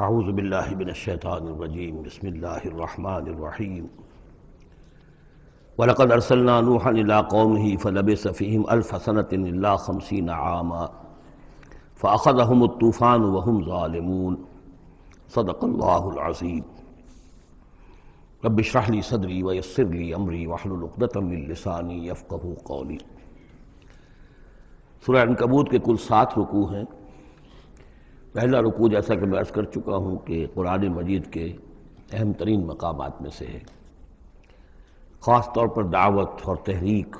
اعوذ باللہ من الشیطان الرجیم بسم اللہ الرحمن الرحیم وَلَقَدْ أَرْسَلْنَا نُوحًا إِلَىٰ قَوْمِهِ فَلَبِثَ فِيهِمْ أَلْفَ سَنَةٍ إِلَّا 50 عَامًا فَأَخَذَهُمُ الطُّوفَانُ وَهُمْ ظَالِمُونَ صدق اللہ العظیم۔ رب اشرح لي صدری ويسر لي امری واحلل عقدۃ من لسانی یفقہوا قولی۔ سورہ عنکبوت کے کل 7 رکوع ہیں۔ پہلا رکوع جیسا کہ میں عرض کر چکا ہوں کہ قرآن مجید کے اہم ترین مقامات میں سے ہے، خاص طور پر دعوت اور تحریک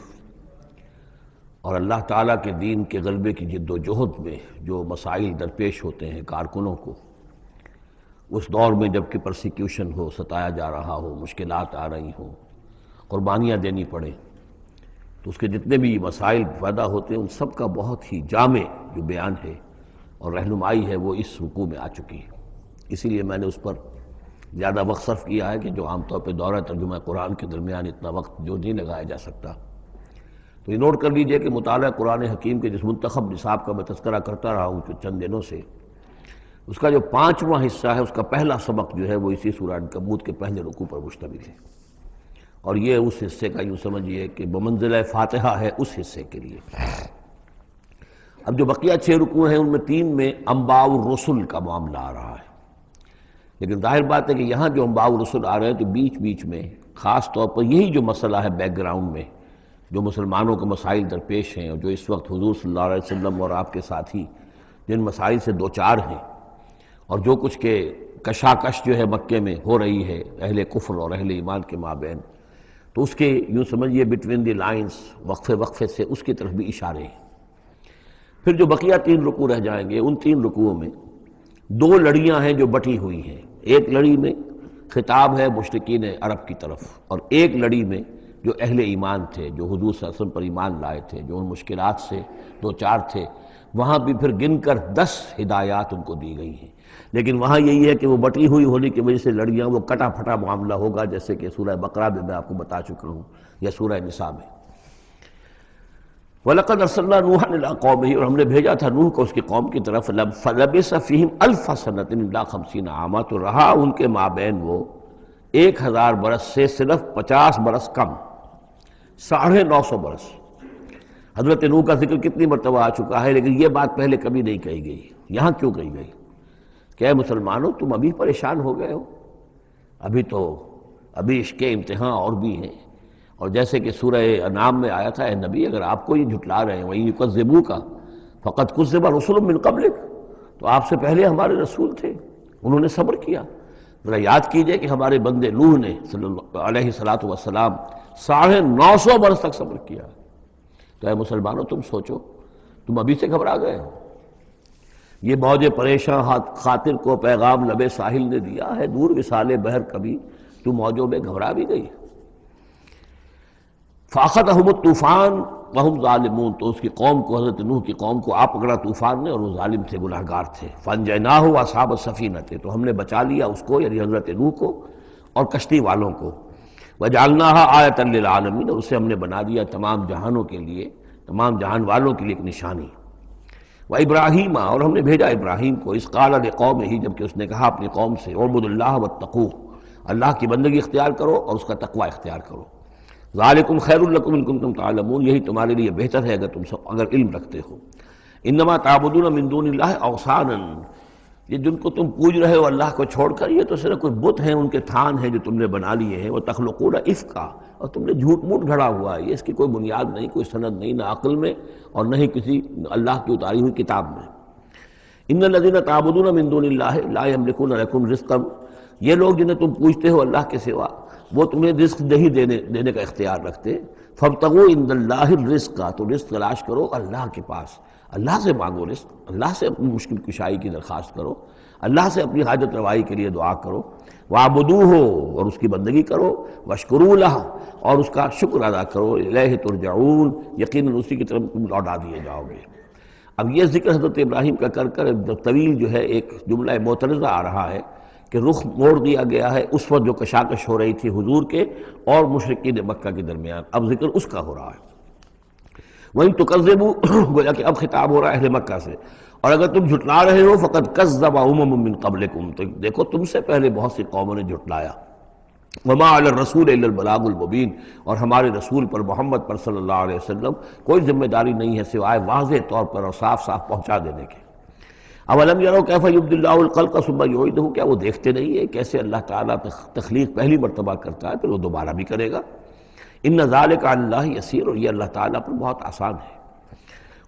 اور اللہ تعالیٰ کے دین کے غلبے کی جد و جہد میں جو مسائل درپیش ہوتے ہیں کارکنوں کو، اس دور میں جب کہ پرسیکیوشن ہو، ستایا جا رہا ہو، مشکلات آ رہی ہوں، قربانیاں دینی پڑیں، تو اس کے جتنے بھی مسائل پیدا ہوتے ہیں ان سب کا بہت ہی جامع جو بیان ہے اور رہنمائی ہے وہ اس رکوع میں آ چکی ہے۔ اسی لیے میں نے اس پر زیادہ وقت صرف کیا ہے کہ جو عام طور پہ دورہ ترجمہ قرآن کے درمیان اتنا وقت جو نہیں لگایا جا سکتا۔ تو یہ نوٹ کر لیجئے کہ مطالعہ قرآن حکیم کے جس منتخب نصاب کا میں تذکرہ کرتا رہا ہوں چند دنوں سے، اس کا جو 5واں حصہ ہے، اس کا پہلا سبق جو ہے وہ اسی سورہ عنکبوت کے پہلے رکوع پر مشتمل ہے، اور یہ اس حصے کا یوں سمجھیے کہ بمنزلہ فاتحہ ہے اس حصے کے لیے۔ اب جو بقیہ 6 رکوع ہیں ان میں 3 میں انباء الرسل کا معاملہ آ رہا ہے، لیکن ظاہر بات ہے کہ یہاں جو انباء الرسل آ رہے ہیں تو بیچ بیچ میں خاص طور پر یہی جو مسئلہ ہے بیک گراؤنڈ میں جو مسلمانوں کے مسائل درپیش ہیں، اور جو اس وقت حضور صلی اللہ علیہ وسلم اور آپ کے ساتھی جن مسائل سے دوچار ہیں، اور جو کچھ کہ کشاکش جو ہے مکے میں ہو رہی ہے اہل کفر اور اہل ایمان کے مابین، تو اس کے یوں سمجھیے بٹوین دی لائنز وقفے وقفے سے اس کی طرف بھی اشارے ہیں۔ پھر جو بقیہ 3 رکوع رہ جائیں گے ان 3 رکوعوں میں 2 لڑیاں ہیں جو بٹی ہوئی ہیں۔ ایک لڑی میں خطاب ہے مشرکین عرب کی طرف، اور ایک لڑی میں جو اہل ایمان تھے، جو حضور صلی اللہ علیہ وسلم پر ایمان لائے تھے، جو ان مشکلات سے دوچار تھے، وہاں بھی پھر گن کر 10 ہدایات ان کو دی گئی ہیں۔ لیکن وہاں یہی ہے کہ وہ بٹی ہوئی ہونے کی وجہ سے لڑیاں وہ کٹا پھٹا معاملہ ہوگا، جیسے کہ سورہ بقرہ میں آپ کو بتا چکا ہوں یا سورہ نساء میں۔ وَلَقَدْ أَرْسَلْنَا نُوحًا إِلَىٰ قَوْمِهِ، اور ہم نے بھیجا تھا نوح کو اس کی قوم کی طرف، فَلَبِثَ فِيهِمْ أَلْفَ سَنَةٍ إِلَّا 50 عَامًا، تو رہا ان کے مابین وہ 1000 برس سے صرف 50 برس کم، 950 برس۔ حضرت نوح کا ذکر کتنی مرتبہ آ چکا ہے، لیکن یہ بات پہلے کبھی نہیں کہی گئی، یہاں کیوں کہی گئی کہ اے مسلمانوں تم ابھی پریشان ہو گئے ہو، ابھی عشق امتحان اور بھی ہیں۔ اور جیسے کہ سورہ انعام میں آیا تھا، اے نبی اگر آپ کو یہ جھٹلا رہے ہیں وَإِن يُكَذِّبُوكَ فَقَدْ كُذِّبَ رُسُلٌ مِّن قَبْلِكَ، تو آپ سے پہلے ہمارے رسول تھے، انہوں نے صبر کیا۔ ذرا یاد کیجئے کہ ہمارے بندے نوح نے صلی اللہ علیہ السلام 950 برس تک صبر کیا۔ تو اے مسلمانوں تم سوچو، تم ابھی سے گھبرا گئے ہو۔ یہ موج پریشاں خاطر کو پیغام لبِ ساحل نے دیا ہے، دور وصال بحر کبھی تو موجوں میں گھبرا بھی گئی۔ فَأَخَذَهُمُ الطُّوفَانُ وَهُمْ ظَالِمُونَ، تو اس کی قوم کو، حضرت نوح کی قوم کو آ پکڑا طوفان نے، اور وہ ظالم تھے، گناہگار تھے۔ فَأَنجَيْنَاهُ وَأَصْحَابَ السَّفِينَةِ، تو ہم نے بچا لیا اس کو یعنی حضرت نوح کو اور کشتی والوں کو۔ وَجَعَلْنَاهَا آیَةً لِّلْعَالَمِينَ، اور اسے ہم نے بنا دیا تمام جہانوں کے لیے، تمام جہان والوں کے لیے ایک نشانی۔ وَإِبْرَاهِيمَ، اور ہم نے بھیجا ابراہیم کو، اذ قال لقومہ، جب کہ اس نے کہا اپنی قوم سے، اعبدوا اللہ واتقوہ، اللہ کی بندگی اختیار کرو اور اس کا تقوی اختیار کرو۔ ذالکم خیر لکم ان کنتم تعلمون، یہی تمہارے لیے بہتر ہے اگر علم رکھتے ہو۔ انما تعبدون من دون اللہ اوثانا، یہ جن کو تم پوج رہے ہو اللہ کو چھوڑ کر، یہ تو صرف کوئی بت ہیں، ان کے تھان ہیں جو تم نے بنا لیے ہیں۔ وتخلقون افکا، اور تم نے جھوٹ موٹ گھڑا ہوا ہے، یہ اس کی کوئی بنیاد نہیں، کوئی سند نہیں، نہ عقل میں اور نہ ہی کسی اللہ کی اتاری ہوئی کتاب میں۔ ان الذین تعبدون من دون اللہ لا یملکون لکم رزقا، یہ لوگ جنہیں تم پوجتے ہو اللہ کے سوا، وہ تمہیں رزق نہیں دینے کا اختیار رکھتے۔ فابتغوا عند اللہ الرزق، تو رزق تلاش کرو اللہ کے پاس، اللہ سے مانگو رزق، اللہ سے اپنی مشکل کشائی کی درخواست کرو، اللہ سے اپنی حاجت روائی کے لیے دعا کرو۔ وَاعْبُدُوهُ، اور اس کی بندگی کرو۔ وَاشْكُرُوا لَهُ، اور اس کا شکر ادا کرو۔ إِلَيْهِ تُرْجَعُونَ، یقیناً اسی کی طرف تم لوٹا دیے جاؤ گے۔ اب یہ ذکر حضرت ابراہیم کا کر طویل جو ہے ایک جملہ معترضہ آ رہا ہے کہ رخ موڑ دیا گیا ہے اس وقت جو کشاکش ہو رہی تھی حضور کے اور مشرکین مکہ کے درمیان، اب ذکر اس کا ہو رہا ہے۔ وَإِن تُكَذِّبُوا، گویا کہ اب خطاب ہو رہا ہے اہل مکہ سے، اور اگر تم جھٹلا رہے ہو فقد کذب امم من قبلکم، تو دیکھو تم سے پہلے بہت سی قوموں نے جھٹلایا. وما علی الرسول الا البلاغ المبین، اور ہمارے رسول پر محمد پر صلی اللہ علیہ وسلم کوئی ذمہ داری نہیں ہے سوائے واضح طور پر اور صاف صاف پہنچا دینے کے. اولم یروا کیف یبدی اللہ الخلق ثم یعیدہ، کیا وہ دیکھتے نہیں ہیں کیسے اللہ تعالیٰ تخلیق پہلی مرتبہ کرتا ہے پھر وہ دوبارہ بھی کرے گا. ان ذلک علی اللہ یسیر، اور یہ اللہ تعالیٰ پر بہت آسان ہے.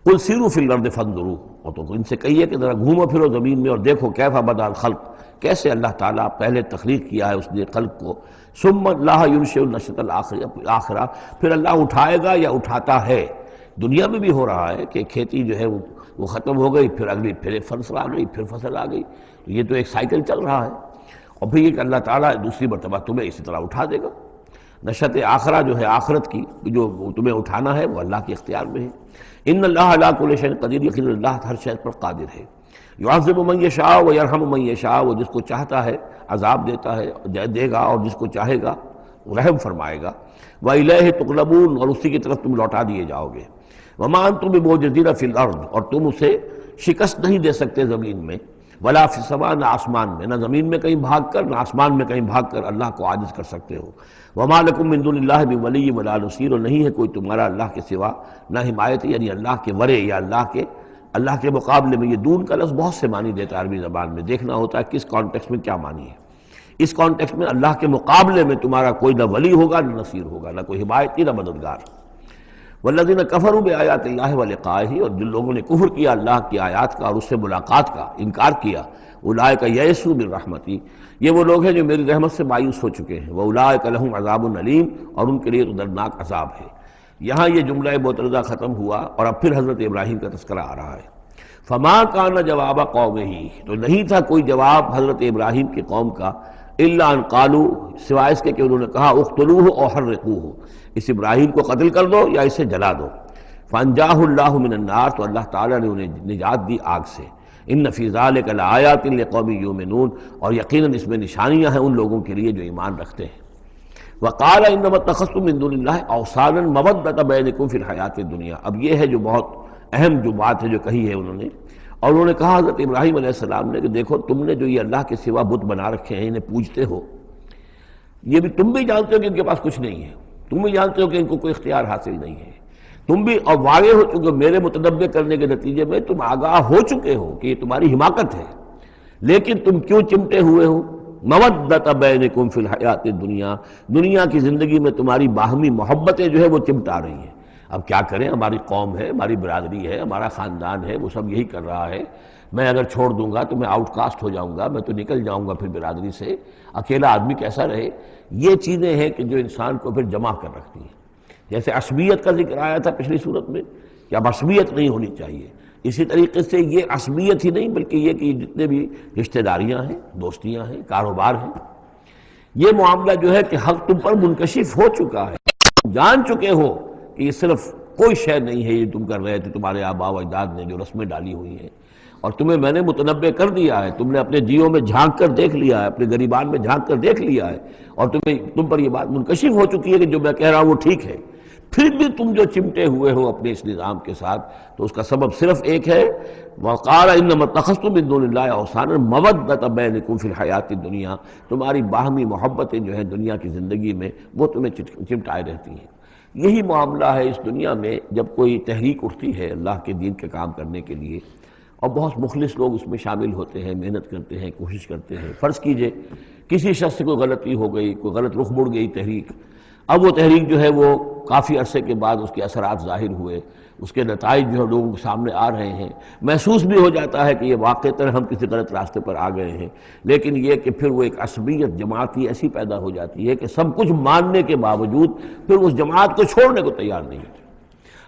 قل سیروا فی الارض فانظروا، اور تو ان سے کہیے کہ ذرا گھومو پھرو زمین میں اور دیکھو کیف بدا الخلق، کیسے اللہ تعالیٰ پہلے تخلیق کیا ہے اس نے خلق کو. ثم اللہ ینشئ النشأۃ الآخرہ، پھر اللہ اٹھائے گا یا اٹھاتا ہے. دنیا میں بھی ہو رہا ہے کہ کھیتی جو ہے وہ ختم ہو گئی، پھر اگلی پھر فصل آ گئی، پھر فصل آ گئی. تو یہ تو ایک سائیکل چل رہا ہے. اور پھر یہ کہ اللہ تعالیٰ دوسری مرتبہ تمہیں اسی طرح اٹھا دے گا. نشأۃ آخرہ جو ہے آخرت کی جو تمہیں اٹھانا ہے وہ اللہ کے اختیار میں ہے. ان اللہ علی کل شیء قدیر، یقین اللہ ہر شے پر قادر ہے. یعذب من یشاء ویرحم من یشاء، وہ جس کو چاہتا ہے عذاب دیتا ہے دے گا، اور جس کو چاہے گا رحم فرمائے گا. وإلیہ تقلبون، اور اسی کی طرف تم لوٹا دیے جاؤ گے. وما انتم بمعجزین فی الارض، اور تم اسے شکست نہیں دے سکتے زمین میں. ولا فی السماء، نہ آسمان میں، نہ زمین میں کہیں بھاگ کر نہ آسمان میں کہیں بھاگ کر اللہ کو عاجز کر سکتے ہو. وما لکم من دون اللہ من ولی ولا نصیر، اور نہیں ہے کوئی تمہارا اللہ کے سوا نہ حمایت، یعنی اللہ کے ورے یا اللہ کے مقابلے میں. یہ دون کا لفظ بہت سے معنی دیتا ہے عربی زبان میں، دیکھنا ہوتا ہے کس کانٹیکسٹ میں کیا معنی ہے. اس کانٹیکسٹ میں اللہ کے مقابلے میں تمہارا کوئی نہ ولی ہوگا نہ نصیر ہوگا، نہ کوئی حمایتی نہ مددگار. والذین کفروا بآیات اللہ ولقائہ، اور جن لوگوں نے کفر کیا اللہ کی آیات کا اور اس سے ملاقات کا انکار کیا. اولئک یئسوا من رحمتی، یہ وہ لوگ ہیں جو میری رحمت سے مایوس ہو چکے ہیں. واولئک لہم عذاب علیم، اور ان کے لیے تو دردناک عذاب ہے. یہاں یہ جملہ معترضہ ختم ہوا اور اب پھر حضرت ابراہیم کا تذکرہ آ رہا ہے. فما کان جواب قومہ، تو نہیں تھا کوئی جواب حضرت ابراہیم کی قوم کا، الا ان قالوا، سوائے اس کے کہ انہوں نے کہا اقتلوہ او حرقوہ، اس ابراہیم کو قتل کر دو یا اسے جلا دو. فانجاہ اللہ من النار، تو اللہ تعالیٰ نے انہیں نجات دی آگ سے. ان فی ذلک لآیات لقوم یؤمنون، اور یقیناً اس میں نشانیاں ہیں ان لوگوں کے لیے جو ایمان رکھتے ہیں. وقال انما اتخذتم من دون اللہ اوثانا مودۃ بینکم فی الحیاۃ الدنیا، اب یہ ہے جو بہت اہم جو بات ہے جو کہی ہے انہوں نے. اور انہوں نے کہا حضرت ابراہیم علیہ السلام نے کہ دیکھو تم نے جو یہ اللہ کے سوا بت بنا رکھے ہیں انہیں پوجتے ہو، یہ بھی تم بھی جانتے ہو کہ ان کے پاس کچھ نہیں ہے، تم بھی جانتے ہو کہ ان کو کوئی اختیار حاصل نہیں ہے، تم بھی اور واقع ہو چکے میرے متنبع کرنے کے نتیجے میں تم آگاہ ہو چکے ہو کہ یہ تمہاری حماقت ہے، لیکن تم کیوں چمٹے ہوئے ہو. مودۃ بینکم فی الحیات الدنیا، دنیا کی زندگی میں تمہاری باہمی محبتیں جو ہے وہ چمٹا رہی ہیں. اب کیا کریں، ہماری قوم ہے، ہماری برادری ہے، ہمارا خاندان ہے، وہ سب یہی کر رہا ہے. میں اگر چھوڑ دوں گا تو میں آؤٹ کاسٹ ہو جاؤں گا، میں تو نکل جاؤں گا پھر برادری سے. اکیلا آدمی کیسا رہے. یہ چیزیں ہیں کہ جو انسان کو پھر جمع کر رکھتی ہیں. جیسے عصبیت کا ذکر آیا تھا پچھلی صورت میں کہ اب عصبیت نہیں ہونی چاہیے، اسی طریقے سے یہ عصبیت ہی نہیں بلکہ یہ کہ جتنے بھی رشتہ داریاں ہیں، دوستیاں ہیں، کاروبار ہیں، یہ معاملہ جو ہے کہ حق تم پر منکشف ہو چکا ہے. جان چکے ہو کہ یہ صرف کوئی شے نہیں ہے یہ تم کر رہے تھے تمہارے آباء و اجداد نے جو رسمیں ڈالی ہوئی ہیں، اور تمہیں میں نے متنبع کر دیا ہے. تم نے اپنے جیوں میں جھانک کر دیکھ لیا ہے، اپنے گریبان میں جھانک کر دیکھ لیا ہے، اور تم پر یہ بات منکشف ہو چکی ہے کہ جو میں کہہ رہا ہوں وہ ٹھیک ہے. پھر بھی تم جو چمٹے ہوئے ہو اپنے اس نظام کے ساتھ، تو اس کا سبب صرف ایک ہے. وقال انما اتخذتم من دون اللہ اوثانا مودۃ بینکم فی الحیات الدنیا، تمہاری باہمی محبتیں جو ہیں دنیا کی زندگی میں وہ تمہیں چمٹائے رہتی ہیں. یہی معاملہ ہے اس دنیا میں جب کوئی تحریک اٹھتی ہے اللہ کے دین کے کام کرنے کے لیے، اور بہت مخلص لوگ اس میں شامل ہوتے ہیں، محنت کرتے ہیں، کوشش کرتے ہیں. فرض کیجئے کسی شخص سے کوئی غلطی ہو گئی، کوئی غلط رخ مڑ گئی تحریک، اب وہ تحریک جو ہے وہ کافی عرصے کے بعد اس کے اثرات ظاہر ہوئے، اس کے نتائج جو ہے لوگوں کے سامنے آ رہے ہیں، محسوس بھی ہو جاتا ہے کہ یہ واقعتاً ہم کسی غلط راستے پر آ گئے ہیں. لیکن یہ کہ پھر وہ ایک عصبیت جماعتی ایسی پیدا ہو جاتی ہے کہ سب کچھ ماننے کے باوجود پھر اس جماعت کو چھوڑنے کو تیار نہیں ہوتی.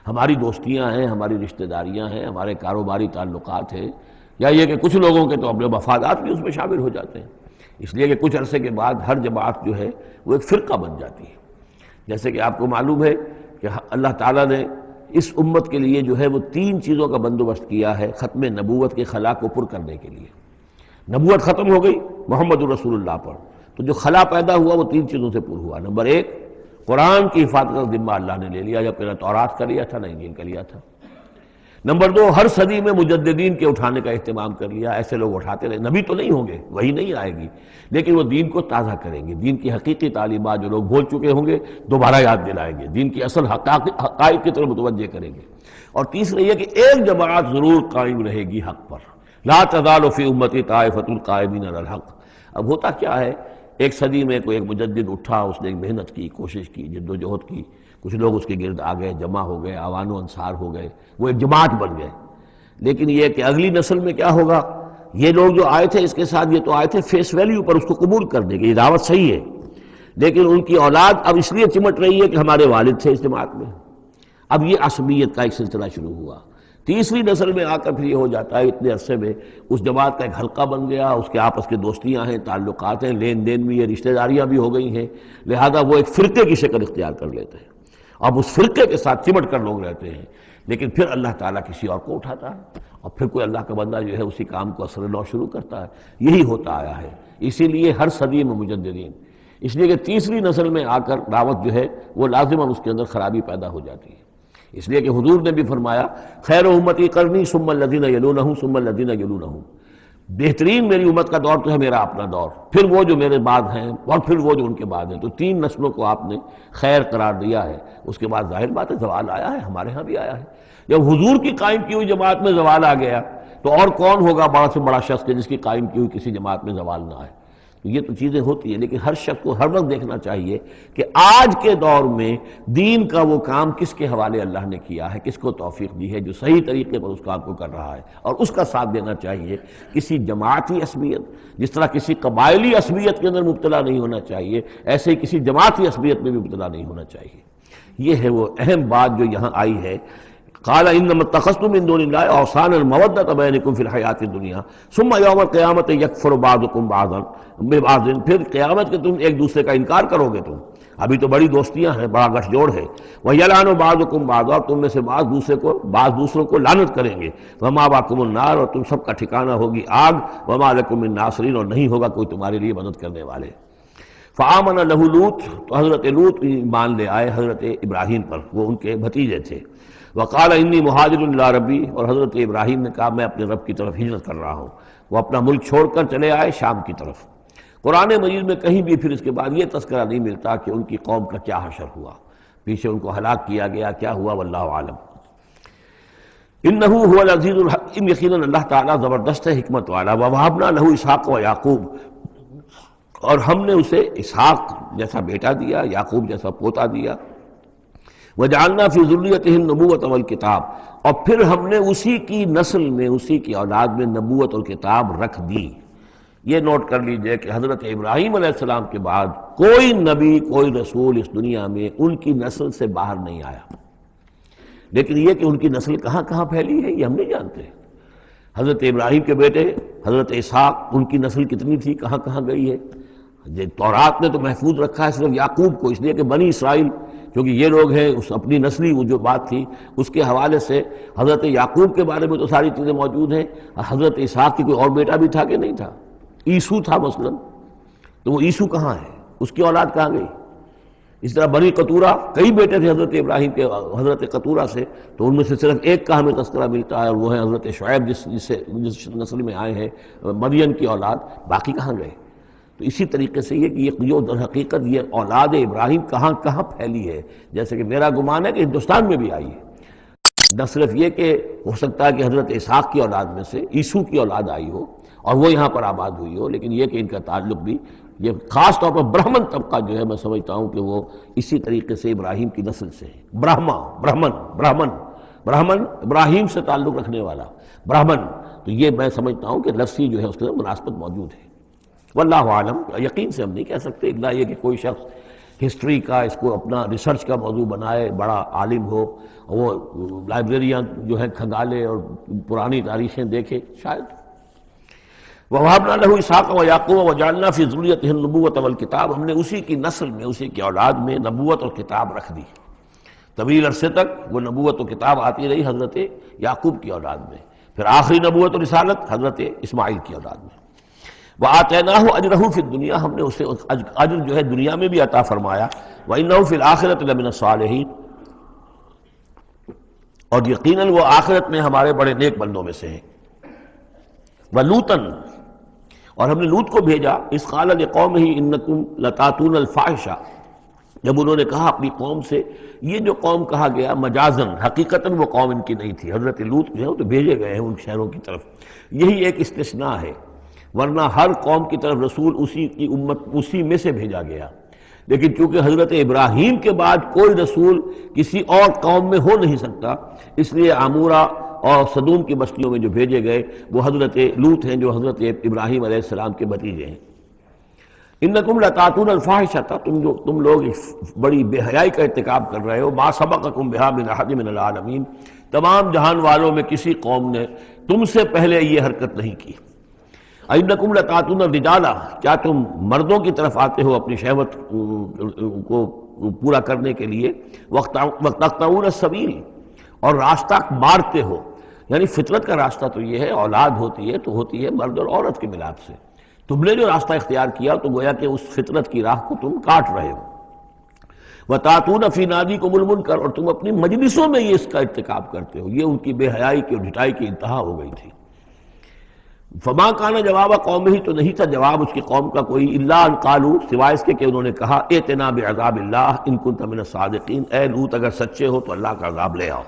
ہماری دوستیاں ہیں، ہماری رشتہ داریاں ہیں، ہمارے کاروباری تعلقات ہیں، یا یہ کہ کچھ لوگوں کے تو اپنے مفادات بھی اس میں شامل ہو جاتے ہیں، اس لیے کہ کچھ عرصے کے بعد ہر جماعت جو ہے وہ ایک فرقہ بن جاتی ہے. جیسے کہ آپ کو معلوم ہے کہ اللہ تعالیٰ نے اس امت کے لیے جو ہے وہ 3 چیزوں کا بندوبست کیا ہے ختم نبوت کے خلا کو پر کرنے کے لیے. نبوت ختم ہو گئی محمد الرسول اللہ پر، تو جو خلا پیدا ہوا وہ 3 چیزوں سے پر ہوا. نمبر 1، قرآن کی حفاظت کا ذمہ اللہ نے لے لیا، جب کہ نہ تورات کا لیا تھا نہ انجیل کا لیا تھا. نمبر دو، ہر صدی میں مجددین کے اٹھانے کا اہتمام کر لیا، ایسے لوگ اٹھاتے رہے، نبی تو نہیں ہوں گے، وہی نہیں آئے گی، لیکن وہ دین کو تازہ کریں گے، دین کی حقیقی تعلیمات جو لوگ بھول چکے ہوں گے دوبارہ یاد دلائیں گے، دین کی اصل حقائق کی طرف متوجہ کریں گے۔ اور تیسرے یہ کہ ایک جماعت ضرور قائم رہے گی حق پر، لا تزال فی امتی طائفۃ قائمین علی الحق۔ اب ہوتا کیا ہے، ایک صدی میں کوئی ایک مجدد اٹھا، اس نے محنت کی، کوشش کی، جد و جہد کی، کچھ لوگ اس کے گرد آ گئے، جمع ہو گئے، اعوان و انصار ہو گئے، وہ ایک جماعت بن گئے۔ لیکن یہ کہ اگلی نسل میں کیا ہوگا، یہ لوگ جو آئے تھے اس کے ساتھ، یہ تو آئے تھے فیس ویلیو پر، اس کو قبول کرنے کے، یہ دعوت صحیح ہے، لیکن ان کی اولاد اب اس لیے چمٹ رہی ہے کہ ہمارے والد تھے اس جماعت میں۔ اب یہ عصبیت کا ایک سلسلہ شروع ہوا۔ تیسری نسل میں آ کر پھر یہ ہو جاتا ہے، اتنے عرصے میں اس جماعت کا ایک حلقہ بن گیا، اس کے آپس کے دوستیاں ہیں، تعلقات ہیں، لین دین بھی ہے، رشتہ داریاں بھی ہو گئی ہیں، لہذا وہ ایک فرقے کی شکل اختیار کر لیتے ہیں۔ اب اس فرقے کے ساتھ چمٹ کر لوگ رہتے ہیں، لیکن پھر اللہ تعالیٰ کسی اور کو اٹھاتا ہے، اور پھر کوئی اللہ کا بندہ جو ہے اسی کام کو اثر نو شروع کرتا ہے۔ یہی ہوتا آیا ہے، اسی لیے ہر صدی میں مجددین، اس لیے کہ تیسری نسل میں آ کر دعوت جو ہے وہ لازماً اس کے اندر خرابی پیدا ہو جاتی ہے۔ اس لیے کہ حضور نے بھی فرمایا، خیر امتی قرنی ثم الذین یلونہم ثم الذین یلونہم، بہترین میری امت کا دور تو ہے میرا اپنا دور، پھر وہ جو میرے بعد ہیں، اور پھر وہ جو ان کے بعد ہیں۔ تو تین نسلوں کو آپ نے خیر قرار دیا ہے۔ اس کے بعد ظاہر بات ہے زوال آیا ہے، ہمارے ہاں بھی آیا ہے۔ جب حضور کی قائم کی ہوئی جماعت میں زوال آ گیا تو اور کون ہوگا بڑا سے بڑا شخص کہ جس کی قائم کی ہوئی کسی جماعت میں زوال نہ آئے۔ تو یہ تو چیزیں ہوتی ہیں، لیکن ہر شخص کو ہر وقت دیکھنا چاہیے کہ آج کے دور میں دین کا وہ کام کس کے حوالے اللہ نے کیا ہے، کس کو توفیق دی ہے جو صحیح طریقے پر اس کام کو کر رہا ہے، اور اس کا ساتھ دینا چاہیے۔ کسی جماعتی عصبیت، جس طرح کسی قبائلی عصبیت کے اندر مبتلا نہیں ہونا چاہیے، ایسے ہی کسی جماعتی عصبیت میں بھی مبتلا نہیں ہونا چاہیے۔ یہ ہے وہ اہم بات جو یہاں آئی ہے۔ قال انما اتخذتم من دون اللہ اوثانا المودۃ بینکم فی الحیاۃ الدنیا ثم یوم القیامۃ یکفر بعضکم بعضا ببعض، پھر قیامت کے تم ایک دوسرے کا انکار کرو گے، تم ابھی تو بڑی دوستیاں ہیں، بڑا گٹھ جوڑ ہے، وَيَلْعَنُ بَعْضُكُمْ بَعْضًا، تم میں سے بعض دوسروں کو لعنت کریں گے، وَمَأْوَاكُمُ النَّارُ، اور تم سب کا ٹھکانہ ہوگی آگ، وَمَا لَكُم مِّن نَاصِرِينَ، اور نہیں ہوگا کوئی تمہارے لیے مدد کرنے والے۔ فآمن لہ لوط، تو حضرت لوط ایمان لے آئے حضرت ابراہیم پر، وہ ان کے بھتیجے تھے۔ وقال انی مہاجر الی ربی، اور حضرت ابراہیم نے کہا میں اپنے رب کی طرف ہجرت کر رہا ہوں۔ وہ اپنا ملک چھوڑ کر چلے آئے شام کی طرف۔ قرآن مجید میں کہیں بھی پھر اس کے بعد یہ تذکرہ نہیں ملتا کہ ان کی قوم کا کیا حشر ہوا، پیچھے ان کو ہلاک کیا گیا، کیا ہوا، واللہ عالم۔ انہ هو العزیز الحکیم، یقیناً اللہ تعالیٰ زبردست ہے، حکمت والا۔ ووہبنا لہ اسحاق و یعقوب، اور ہم نے اسے اسحاق جیسا بیٹا دیا، یعقوب جیسا پوتا دیا۔ وجعلنا فی ذریتہ النبوۃ والکتاب، اور پھر ہم نے اسی کی نسل میں، اسی کی اولاد میں نبوت اور کتاب رکھ دی۔ یہ نوٹ کر لیجئے کہ حضرت ابراہیم علیہ السلام کے بعد کوئی نبی، کوئی رسول اس دنیا میں ان کی نسل سے باہر نہیں آیا، لیکن یہ کہ ان کی نسل کہاں کہاں پھیلی ہے یہ ہم نہیں جانتے۔ حضرت ابراہیم کے بیٹے حضرت اسحاق، ان کی نسل کتنی تھی، کہاں کہاں گئی ہے۔ تورات نے تو محفوظ رکھا ہے صرف یعقوب کو، اس لیے کہ بنی اسرائیل کیونکہ یہ لوگ ہیں، اس اپنی نسلی وہ جو بات تھی اس کے حوالے سے حضرت یعقوب کے بارے میں تو ساری چیزیں موجود ہیں۔ حضرت اسحاق کی کوئی اور بیٹا بھی تھا کہ نہیں تھا، عیسو تھا مثلا، تو وہ عیسو کہاں ہے، اس کی اولاد کہاں گئی۔ اس طرح بنی قطورہ، کئی بیٹے تھے حضرت ابراہیم کے حضرت قطورہ سے، تو ان میں سے صرف ایک کا ہمیں تذکرہ ملتا ہے، اور وہ ہے حضرت شعیب جس نسل میں آئے ہیں، مدین کی اولاد، باقی کہاں گئے۔ تو اسی طریقے سے یہ کہ یہ در حقیقت یہ اولاد ابراہیم کہاں کہاں پھیلی ہے، جیسے کہ میرا گمان ہے کہ ہندوستان میں بھی آئی ہے۔ نہ صرف یہ کہ ہو سکتا ہے کہ حضرت اسحاق کی اولاد میں سے عیسو کی اولاد آئی ہو اور وہ یہاں پر آباد ہوئی ہو، لیکن یہ کہ ان کا تعلق بھی یہ خاص طور پر برہمن طبقہ جو ہے، میں سمجھتا ہوں کہ وہ اسی طریقے سے ابراہیم کی نسل سے ہے۔ برہمن ابراہیم سے تعلق رکھنے والا برہمن، تو یہ میں سمجھتا ہوں کہ لفظی جو ہے اس کے اندر مناسبت موجود ہے۔ واللہ عالم، یقین سے ہم نہیں کہہ سکتے، الا یہ کہ کوئی شخص ہسٹری کا اس کو اپنا ریسرچ کا موضوع بنائے، بڑا عالم ہو، وہ لائبریریاں جو ہیں کھنگالے اور پرانی تاریخیں دیکھے، شاید۔ وَوَهَبْنَا لَهُ إِسْحَاقَ وَيَعْقُوبَ وَجَعَلْنَا فِي ذُرِّيَّتِهِ النُّبُوَّةَ وَالْكِتَابَ، ہم نے اسی کی نسل میں، اسی کی اولاد میں نبوت اور کتاب رکھ دی۔ طویل عرصے تک وہ نبوت و کتاب آتی رہی حضرت یعقوب کی اولاد میں، پھر آخری نبوت و رسالت حضرت اسماعیل کی اولاد میں۔ وَآتَيْنَاهُ أَجْرَهُ فِي الدُّنْيَا، ہم نے اسے اجر جو ہے دنیا میں بھی عطا فرمایا۔ وَإِنَّهُ فِي الْآخِرَةِ لَمِنَ الصَّالِحِينَ، اور یقیناً وہ آخرت میں ہمارے بڑے نیک بندوں میں سے ہیں۔ وَلُوطًا، اور ہم نے لوط کو بھیجا، اذ قال لقومہ انکم لتاتون الفاحشہ، جب انہوں نے کہا اپنی قوم سے، یہ جو قوم کہا گیا مجازن، حقیقتاً وہ قوم ان کی نہیں تھی، حضرت لوط جو ہے وہ تو بھیجے گئے ہیں ان شہروں کی طرف، یہی ایک استثناء ہے، ورنہ ہر قوم کی طرف رسول اسی کی امت اسی میں سے بھیجا گیا، لیکن چونکہ حضرت ابراہیم کے بعد کوئی رسول کسی اور قوم میں ہو نہیں سکتا، اس لیے عامورہ اور صدوم کی بستیوں میں جو بھیجے گئے وہ حضرت لوط ہیں جو حضرت ابراہیم علیہ السلام کے بھتیجے ہیں۔ انکم لتاتون الفاحشۃ، تم لوگ بڑی بے حیائی کا ارتکاب کر رہے ہو، ما سبقکم بہا من احد من العالمین، تمام جہان والوں میں کسی قوم نے تم سے پہلے یہ حرکت نہیں کی۔ انکم لتاتون الرجال، کیا تم مردوں کی طرف آتے ہو اپنی شہوت کو پورا کرنے کے لیے، وتقطعون السبیل، اور راستہ مارتے ہو، یعنی فطرت کا راستہ تو یہ ہے، اولاد ہوتی ہے تو ہوتی ہے مرد اور عورت کے ملاپ سے، تم نے جو راستہ اختیار کیا تو گویا کہ اس فطرت کی راہ کو تم کاٹ رہے ہو۔ وَتَأْتُونَ فِي نَادِيكُمُ الْمُنكَرَ، اور تم اپنی مجلسوں میں یہ اس کا ارتکاب کرتے ہو، یہ ان کی بے حیائی کی اور ڈھٹائی کی انتہا ہو گئی تھی۔ فما کان جواب قومہ، تو نہیں تھا جواب اس کی قوم کا کوئی، الا ان قالوا، سوائے اس کے کہ انہوں نے کہا ائتنا بعذاب اللہ ان کنت من الصادقین، اے لوط اگر سچے ہو تو اللہ کا عذاب لے آؤ۔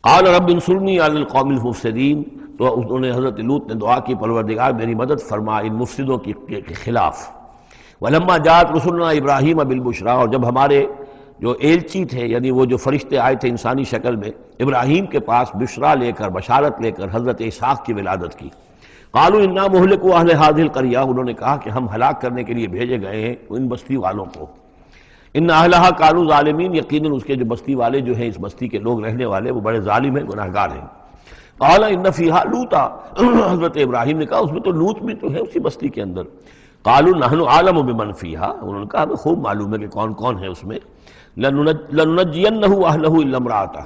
قال رب انصرنی علی القوم المفسدین، تو انہوں نے حضرت لوط نے دعا کی پروردگار میری مدد فرما ان مفسدوں کے خلاف۔ ولما جاءت رسلنا ابراہیم بالبشریٰ، اور جب ہمارے جو ایلچی تھے یعنی وہ جو فرشتے آئے تھے انسانی شکل میں ابراہیم کے پاس بشرا لے کر، بشارت لے کر حضرت اسحاق کی ولادت کی، قالوا انا مہلکو اہل هذه القریہ، انہوں نے کہا کہ ہم ہلاک کرنے کے لیے بھیجے گئے ہیں ان بستی والوں کو، ان اہلھا کانوا ظالمین، یقیناً اس کے جو بستی والے جو ہیں، اس بستی کے لوگ رہنے والے وہ بڑے ظالم ہیں، گناہگار ہیں۔ قال ان فیہا لوطا، حضرت ابراہیم نے کہا اس میں تو لوط بھی تو ہے اسی بستی کے اندر۔ قالوا نحن اعلم بمن فیہا، انہوں نے کہا ہمیں خوب معلوم ہے کہ کون کون ہے اس میں۔ لننجینہ اہلہ الا امرأتہ،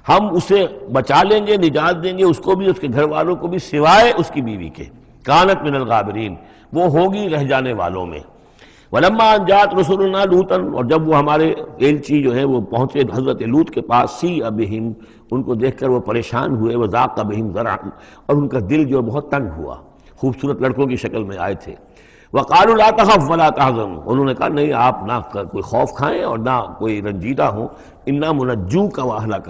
ہم اسے بچا لیں گے، نجات دیں گے، اس کو بھی اس کے گھر والوں کو بھی، سوائے اس کی بیوی کے، کانت من الغابرین، وہ ہوگی رہ جانے والوں میں۔ ولما ان جاءت رسلنا لوطا، اور جب وہ ہمارے ایلچی جو ہے وہ پہنچے حضرت لوط کے پاس، سیء بہم، ان کو دیکھ کر وہ پریشان ہوئے، وضاق بہم ذرعا، اور ان کا دل جو بہت تنگ ہوا، خوبصورت لڑکوں کی شکل میں آئے تھے۔ وقالوا لا تخف ولا تحزن، انہوں نے کہا نہیں آپ نہ کوئی خوف کھائیں اور نہ کوئی رنجیدہ ہوں، انا منجوک واہلک،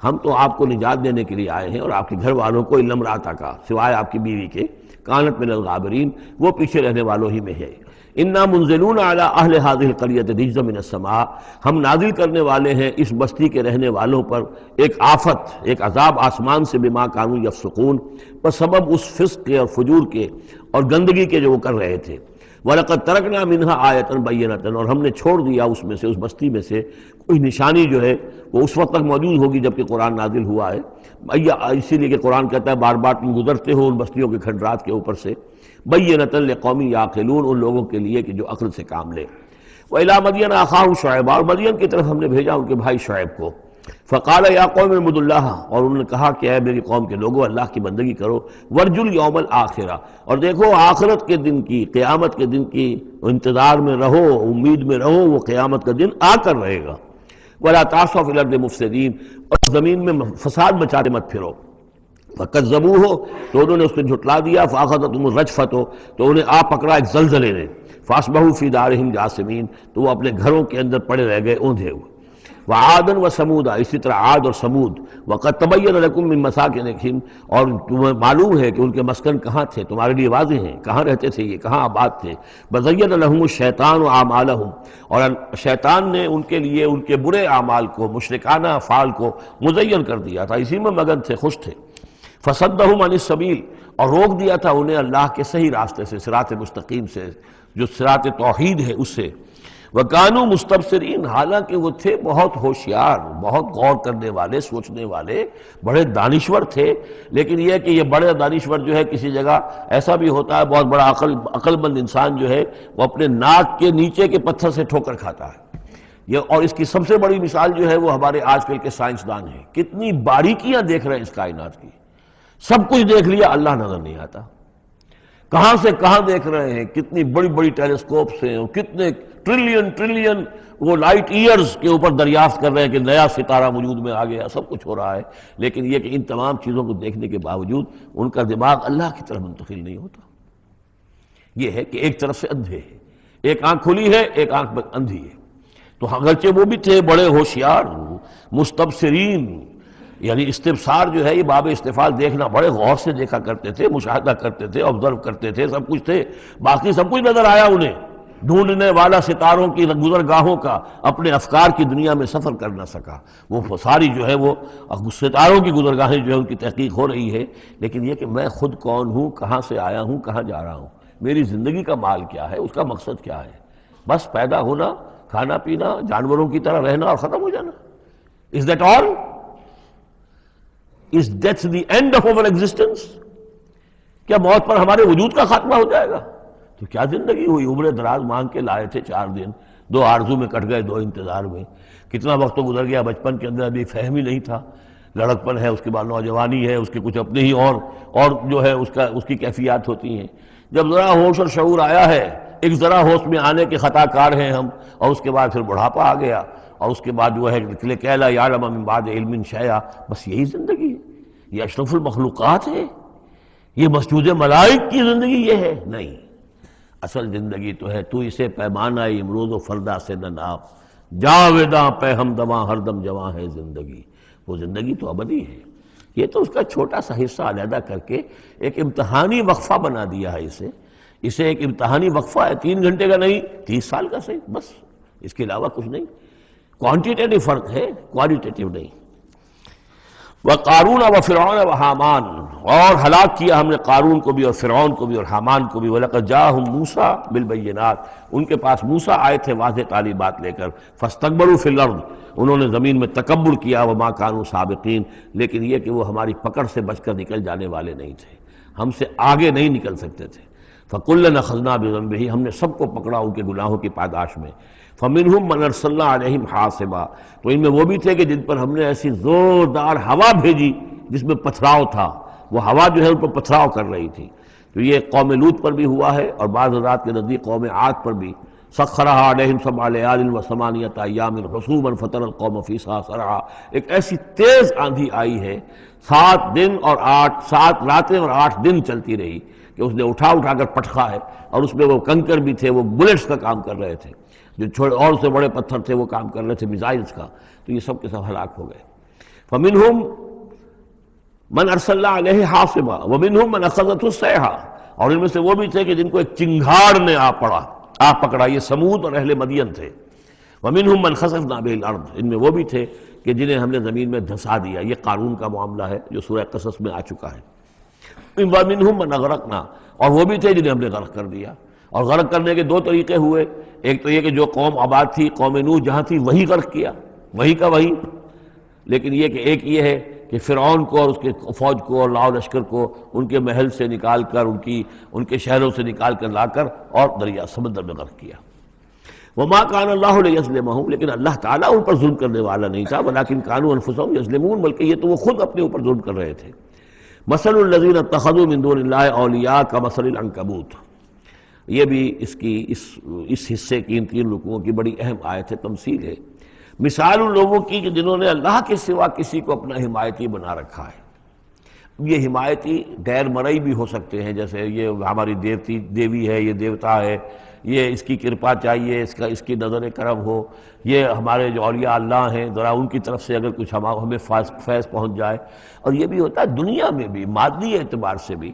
ہم تو آپ کو نجات دینے کے لیے آئے ہیں اور آپ کے گھر والوں کو، الا امرأتک، سوائے آپ کی بیوی کے، کانت من الغابرین، وہ پیچھے رہنے والوں ہی میں ہے۔ انا منزلون علی اہل هذه القریۃ رجزا من السماء، ہم نازل کرنے والے ہیں اس بستی کے رہنے والوں پر ایک آفت، ایک عذاب آسمان سے، بما کانوا یفسقون، بس سبب اس فسق کے اور فجور کے اور گندگی کے جو وہ کر رہے تھے۔ وَلَقَدْ تَرَكْنَا مِنْهَا آیَةً بَيِّنَةً، اور ہم نے چھوڑ دیا اس میں سے، اس بستی میں سے کوئی نشانی جو ہے وہ اس وقت تک موجود ہوگی جب کہ قرآن نازل ہوا ہے، اسی لیے کہ قرآن کہتا ہے بار بار تم گزرتے ہو ان بستیوں کے کھنڈرات کے اوپر سے، بَيِّنَةً لِقَوْمٍ يَعْقِلُونَ، ان لوگوں کے لیے کہ جو عقل سے کام لے۔ وَإِلَىٰ مَدْيَنَ أَخَاهُمْ شُعَيْبًا، اور مدین کی طرف ہم نے بھیجا ان کے بھائی شعیب کو۔ فقال یا قوم اعبدوا اللہ، اور انہوں نے کہا کہ اے میری قوم کے لوگوں اللہ کی بندگی کرو، وارجوا الیوم الآخرہ، اور دیکھو آخرت کے دن کی، قیامت کے دن کی انتظار میں رہو، امید میں رہو، وہ قیامت کا دن آ کر رہے گا۔ ولا تعثوا فی الارض مفسدین، اور زمین میں فساد مچاتے مت پھرو۔ فکذبوہ، تو انہوں نے اس کو جھٹلا دیا، فاخذتہم الرجفۃ، تو انہیں آ پکڑا ایک زلزلے نے، فاصبحوا فی دارہم جاثمین، تو وہ اپنے گھروں کے اندر پڑے رہ گئے اوندھے ہوئے۔ وعادا وثمودا، اسی طرح عاد اور سمود، وقد تبین لکم من مساکنہم، اور تمہیں معلوم ہے کہ ان کے مسکن کہاں تھے، تمہارے لیے واضح ہیں کہاں رہتے تھے یہ، کہاں آباد تھے۔ بزین لہم الشیطان اعمالہم، اور شیطان نے ان کے لیے ان کے برے اعمال کو، مشرکانہ افعال کو مزین کر دیا تھا، اسی میں مگن تھے، خوش تھے۔ فصدہم عن السبیل، اور روک دیا تھا انہیں اللہ کے صحیح راستے سے، صراط مستقیم سے، جو صراط توحید ہے اس سے۔ وَكَانُوا مُسْتَبْصِرِينَ، حالانکہ وہ تھے بہت ہوشیار، بہت غور کرنے والے، سوچنے والے، بڑے دانشور تھے، لیکن یہ کہ یہ بڑے دانشور جو ہے کسی جگہ ایسا بھی ہوتا ہے، بہت بڑا عقل مند انسان جو ہے وہ اپنے ناک کے نیچے کے پتھر سے ٹھوکر کھاتا ہے۔ یہ اور اس کی سب سے بڑی مثال جو ہے وہ ہمارے آج کل کے سائنسدان ہیں، کتنی باریکیاں دیکھ رہے ہیں اس کائنات کی، سب کچھ دیکھ لیا، اللہ نظر نہیں آتا۔ کہاں سے کہاں دیکھ رہے ہیں، کتنی بڑی بڑی ٹیلیسکوپس ہیں اور کتنے ٹریلین وہ لائٹ ایئرز کے اوپر دریافت کر رہے ہیں کہ نیا ستارہ وجود میں آ گیا، سب کچھ ہو رہا ہے، لیکن یہ کہ ان تمام چیزوں کو دیکھنے کے باوجود ان کا دماغ اللہ کی طرف منتقل نہیں ہوتا۔ یہ ہے کہ ایک طرف سے اندھے ہیں، ایک آنکھ کھلی ہے، ایک آنکھ اندھی ہے۔ تو اگرچہ وہ بھی تھے بڑے ہوشیار مستبصرین، یعنی استبصار جو ہے یہ باب استفعال، دیکھنا بڑے غور سے دیکھا کرتے تھے، مشاہدہ کرتے تھے، آبزرو کرتے تھے، سب کچھ تھے، باقی سب کچھ نظر آیا انہیں، ڈھونڈنے والا ستاروں کی گزرگاہوں کا اپنے افکار کی دنیا میں سفر کر نہ سکا۔ وہ ساری جو ہے وہ ستاروں کی گزرگاہیں جو ہے ان کی تحقیق ہو رہی ہے، لیکن یہ کہ میں خود کون ہوں، کہاں سے آیا ہوں، کہاں جا رہا ہوں، میری زندگی کا مال کیا ہے، اس کا مقصد کیا ہے؟ بس پیدا ہونا، کھانا پینا، جانوروں کی طرح رہنا اور ختم ہو جانا۔ Is that all? Is death the end of our existence? کیا موت پر ہمارے وجود کا خاتمہ ہو جائے گا؟ تو کیا زندگی ہوئی؟ عمر دراز مانگ کے لائے تھے 4 دن، 2 آرزو میں کٹ گئے، 2 انتظار میں، کتنا وقت تو گزر گیا، بچپن کے اندر ابھی فہم ہی نہیں تھا، لڑکپن ہے، اس کے بعد نوجوانی ہے، اس کے کچھ اپنے ہی اور جو ہے اس کی کیفیات ہوتی ہیں۔ جب ذرا ہوش اور شعور آیا ہے، ایک ذرا ہوش میں آنے کے خطا کار ہیں ہم، اور اس کے بعد پھر بڑھاپا آ گیا، اور اس کے بعد جو ہے لِكَيْ لَا يَعْلَمَ مِن بَعْدِ عِلْمٍ شَيْئًا، بس یہی زندگی ہے، یہ اشرف المخلوقات ہے، یہ مسجود ملائک کی زندگی یہ ہے؟ نہیں، اصل زندگی تو ہے تو اسے پیمانہ امروز و فردا سے نہ ناپ، جاویداں پہ ہم دواں ہر دم جواں ہے زندگی، وہ زندگی تو ابدی ہے۔ یہ تو اس کا چھوٹا سا حصہ علیحدہ کر کے ایک امتحانی وقفہ بنا دیا ہے، اسے ایک امتحانی وقفہ ہے، 3 گھنٹے کا نہیں، 30 سال کا صحیح، بس اس کے علاوہ کچھ نہیں۔ کوانٹیٹیو فرق ہے، کوالٹیٹیو نہیں۔ وَقَارُونَ وَفِرْعَوْنَ وَحَامَانَ، اور ہلاک کیا ہم نے قارون کو بھی اور فرعون کو بھی اور حامان کو بھی۔ وَلَقَدْ جَاءَهُم مُوسَىٰ بِالْبَيِّنَاتِ، ان کے پاس موسیٰ آئے تھے واضح تعلیمات لے کر۔ فَاسْتَكْبَرُوا فِي الْأَرْضِ، انہوں نے زمین میں تکبر کیا، وَمَا كَانُوا سَابِقِينَ، لیکن یہ کہ وہ ہماری پکڑ سے بچ کر نکل جانے والے نہیں تھے، ہم سے آگے نہیں نکل سکتے تھے۔ فَكُلًّا أَخَذْنَا بِذَنبِهِ، ہم نے سب کو پکڑا ان کے گناہوں کی پاداش میں۔ فَمِنْهُمْ مَنْ أَرْسَلْنَا عَلَيْهِمْ حَاصِبًا، تو ان میں وہ بھی تھے کہ جن پر ہم نے ایسی زوردار ہوا بھیجی جس میں پتھراؤ تھا، وہ ہوا جو ہے ان پر پتھراؤ کر رہی تھی۔ تو یہ قوم لوط پر بھی ہوا ہے، اور بعض حضرات کے نزدیک قوم عاد پر بھی۔ سخرها عليهم 7 ليال و8 أيام حسوما فترى القوم فيها صرعا، ایک ایسی تیز آندھی آئی ہے، 7 راتیں اور 8 دن چلتی رہی کہ اس نے اٹھا کر پٹخا ہے، اور اس میں وہ کنکر بھی تھے، وہ بلٹس کا کام کر رہے تھے، جو اور سے بڑے پتھر تھے وہ کام کر رہے تھے میزائلز کا، تو یہ سب کے سب ہلاک ہو گئے۔ فَمِنْهُمْ مَنْ أَرْسَلْنَا عَلَيْهِ حَاصِبًا وَمِنْهُمْ مَنْ أَخَذَتْهُ الصَّيْحَةُ، اور ان میں سے وہ بھی تھے کہ جن کو ایک چنگھاڑ نے آ پکڑا، یہ سمود اور اہل مدین تھے۔ وَمِنْهُمْ مَنْ خَسَفْنَا بِهِ الْأَرْضِ، ان میں وہ بھی تھے کہ جنہیں ہم نے زمین میں دھسا دیا، یہ قارون کا معاملہ ہے جو سورہ قصص میں آ چکا ہے۔ وَمِنْهُمْ مَنْ أَغْرَقْنَا، اور وہ بھی تھے جنہیں ہم نے غرق کر دیا، اور غرق کرنے کے 2 طریقے ہوئے، ایک تو یہ کہ جو قوم آباد تھی، قوم نوح جہاں تھی وہی غرق کیا، وہی کا وہی، لیکن یہ کہ ایک یہ ہے کہ فرعون کو اور اس کے فوج کو اور لاؤ لشکر کو ان کے محل سے نکال کر، ان کے شہروں سے نکال کر لا کر اور دریا سمندر میں غرق کیا۔ وما كان الله ليظلمهم، لیکن اللہ تعالیٰ ان پر ظلم کرنے والا نہیں تھا، ولكن كانوا انفسهم يظلمون، بلکہ یہ تو وہ خود اپنے اوپر ظلم کر رہے تھے۔ مثل الذين اتخذوا من دون الله اولیاء كمثل العنكبوت، یہ بھی اس حصے کی ان 3 رکوعوں کی بڑی اہم آیت ہے، تمثیل ہے، مثال ان لوگوں کی کہ جنہوں نے اللہ کے سوا کسی کو اپنا حمایتی بنا رکھا ہے۔ یہ حمایتی غیر مرئی بھی ہو سکتے ہیں، جیسے یہ ہماری دیوی ہے، یہ دیوتا ہے، یہ اس کی کرپا چاہیے، اس کی نظر کرم ہو، یہ ہمارے جو اولیاء اللہ ہیں ذرا ان کی طرف سے اگر کچھ ہمیں فیض پہنچ جائے۔ اور یہ بھی ہوتا ہے دنیا میں بھی، مادی اعتبار سے بھی،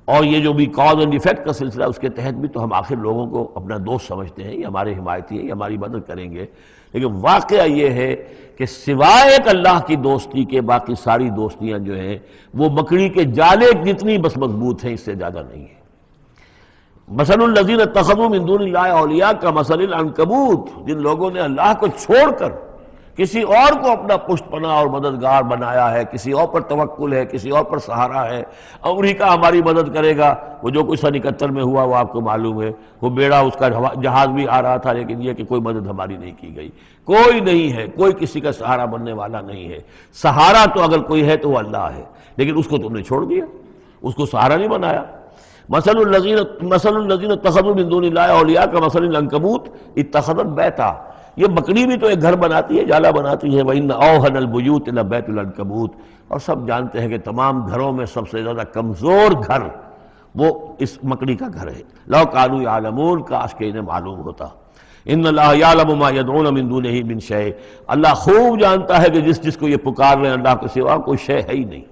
اور یہ جو بھی کاز اینڈ ایفیکٹ کا سلسلہ اس کے تحت بھی، تو ہم آخر لوگوں کو اپنا دوست سمجھتے ہیں، یہ ہمارے حمایتی ہیں، یہ ہماری مدد کریں گے، لیکن واقعہ یہ ہے کہ سوائے ایک اللہ کی دوستی کے باقی ساری دوستیاں جو ہیں وہ مکڑی کے جالے جتنی بس مضبوط ہیں، اس سے زیادہ نہیں ہے۔ مثل الذین اتخذوا من دون اللہ اولیاء کمثل العنکبوت، جن لوگوں نے اللہ کو چھوڑ کر کسی اور کو اپنا پشت پناہ اور مددگار بنایا ہے، کسی اور پر توکل ہے، کسی اور پر سہارا ہے، امریکہ ہماری مدد کرے گا، وہ جو کچھ 71 میں ہوا وہ آپ کو معلوم ہے، وہ بیڑا اس کا جہاز بھی آ رہا تھا، لیکن یہ کہ کوئی مدد ہماری نہیں کی گئی، کوئی نہیں ہے، کوئی کسی کا سہارا بننے والا نہیں ہے۔ سہارا تو اگر کوئی ہے تو وہ اللہ ہے، لیکن اس کو تم نے چھوڑ دیا، اس کو سہارا نہیں بنایا۔ مثل الذین اتخذوا من دون اللہ اولیاء کمثل العنکبوت اتخذت بیتا، یہ بکری بھی تو ایک گھر بناتی ہے، جالا بناتی ہے، وَإِنَّ أَوْهَنَ الْبُيُوتِ لَبَيْتُ الْعَنكَبُوتِ، اور سب جانتے ہیں کہ تمام گھروں میں سب سے زیادہ کمزور گھر وہ اس مکڑی کا گھر ہے۔ لَوْ كَانُوا يَعْلَمُونَ، کاش کہ انہیں معلوم ہوتا۔ ان اللہ یعلم ما یدعون من دونہ من شیء، اللہ خوب جانتا ہے کہ جس کو یہ پکار رہے ہیں اللہ کے سوا کوئی شے ہے ہی نہیں۔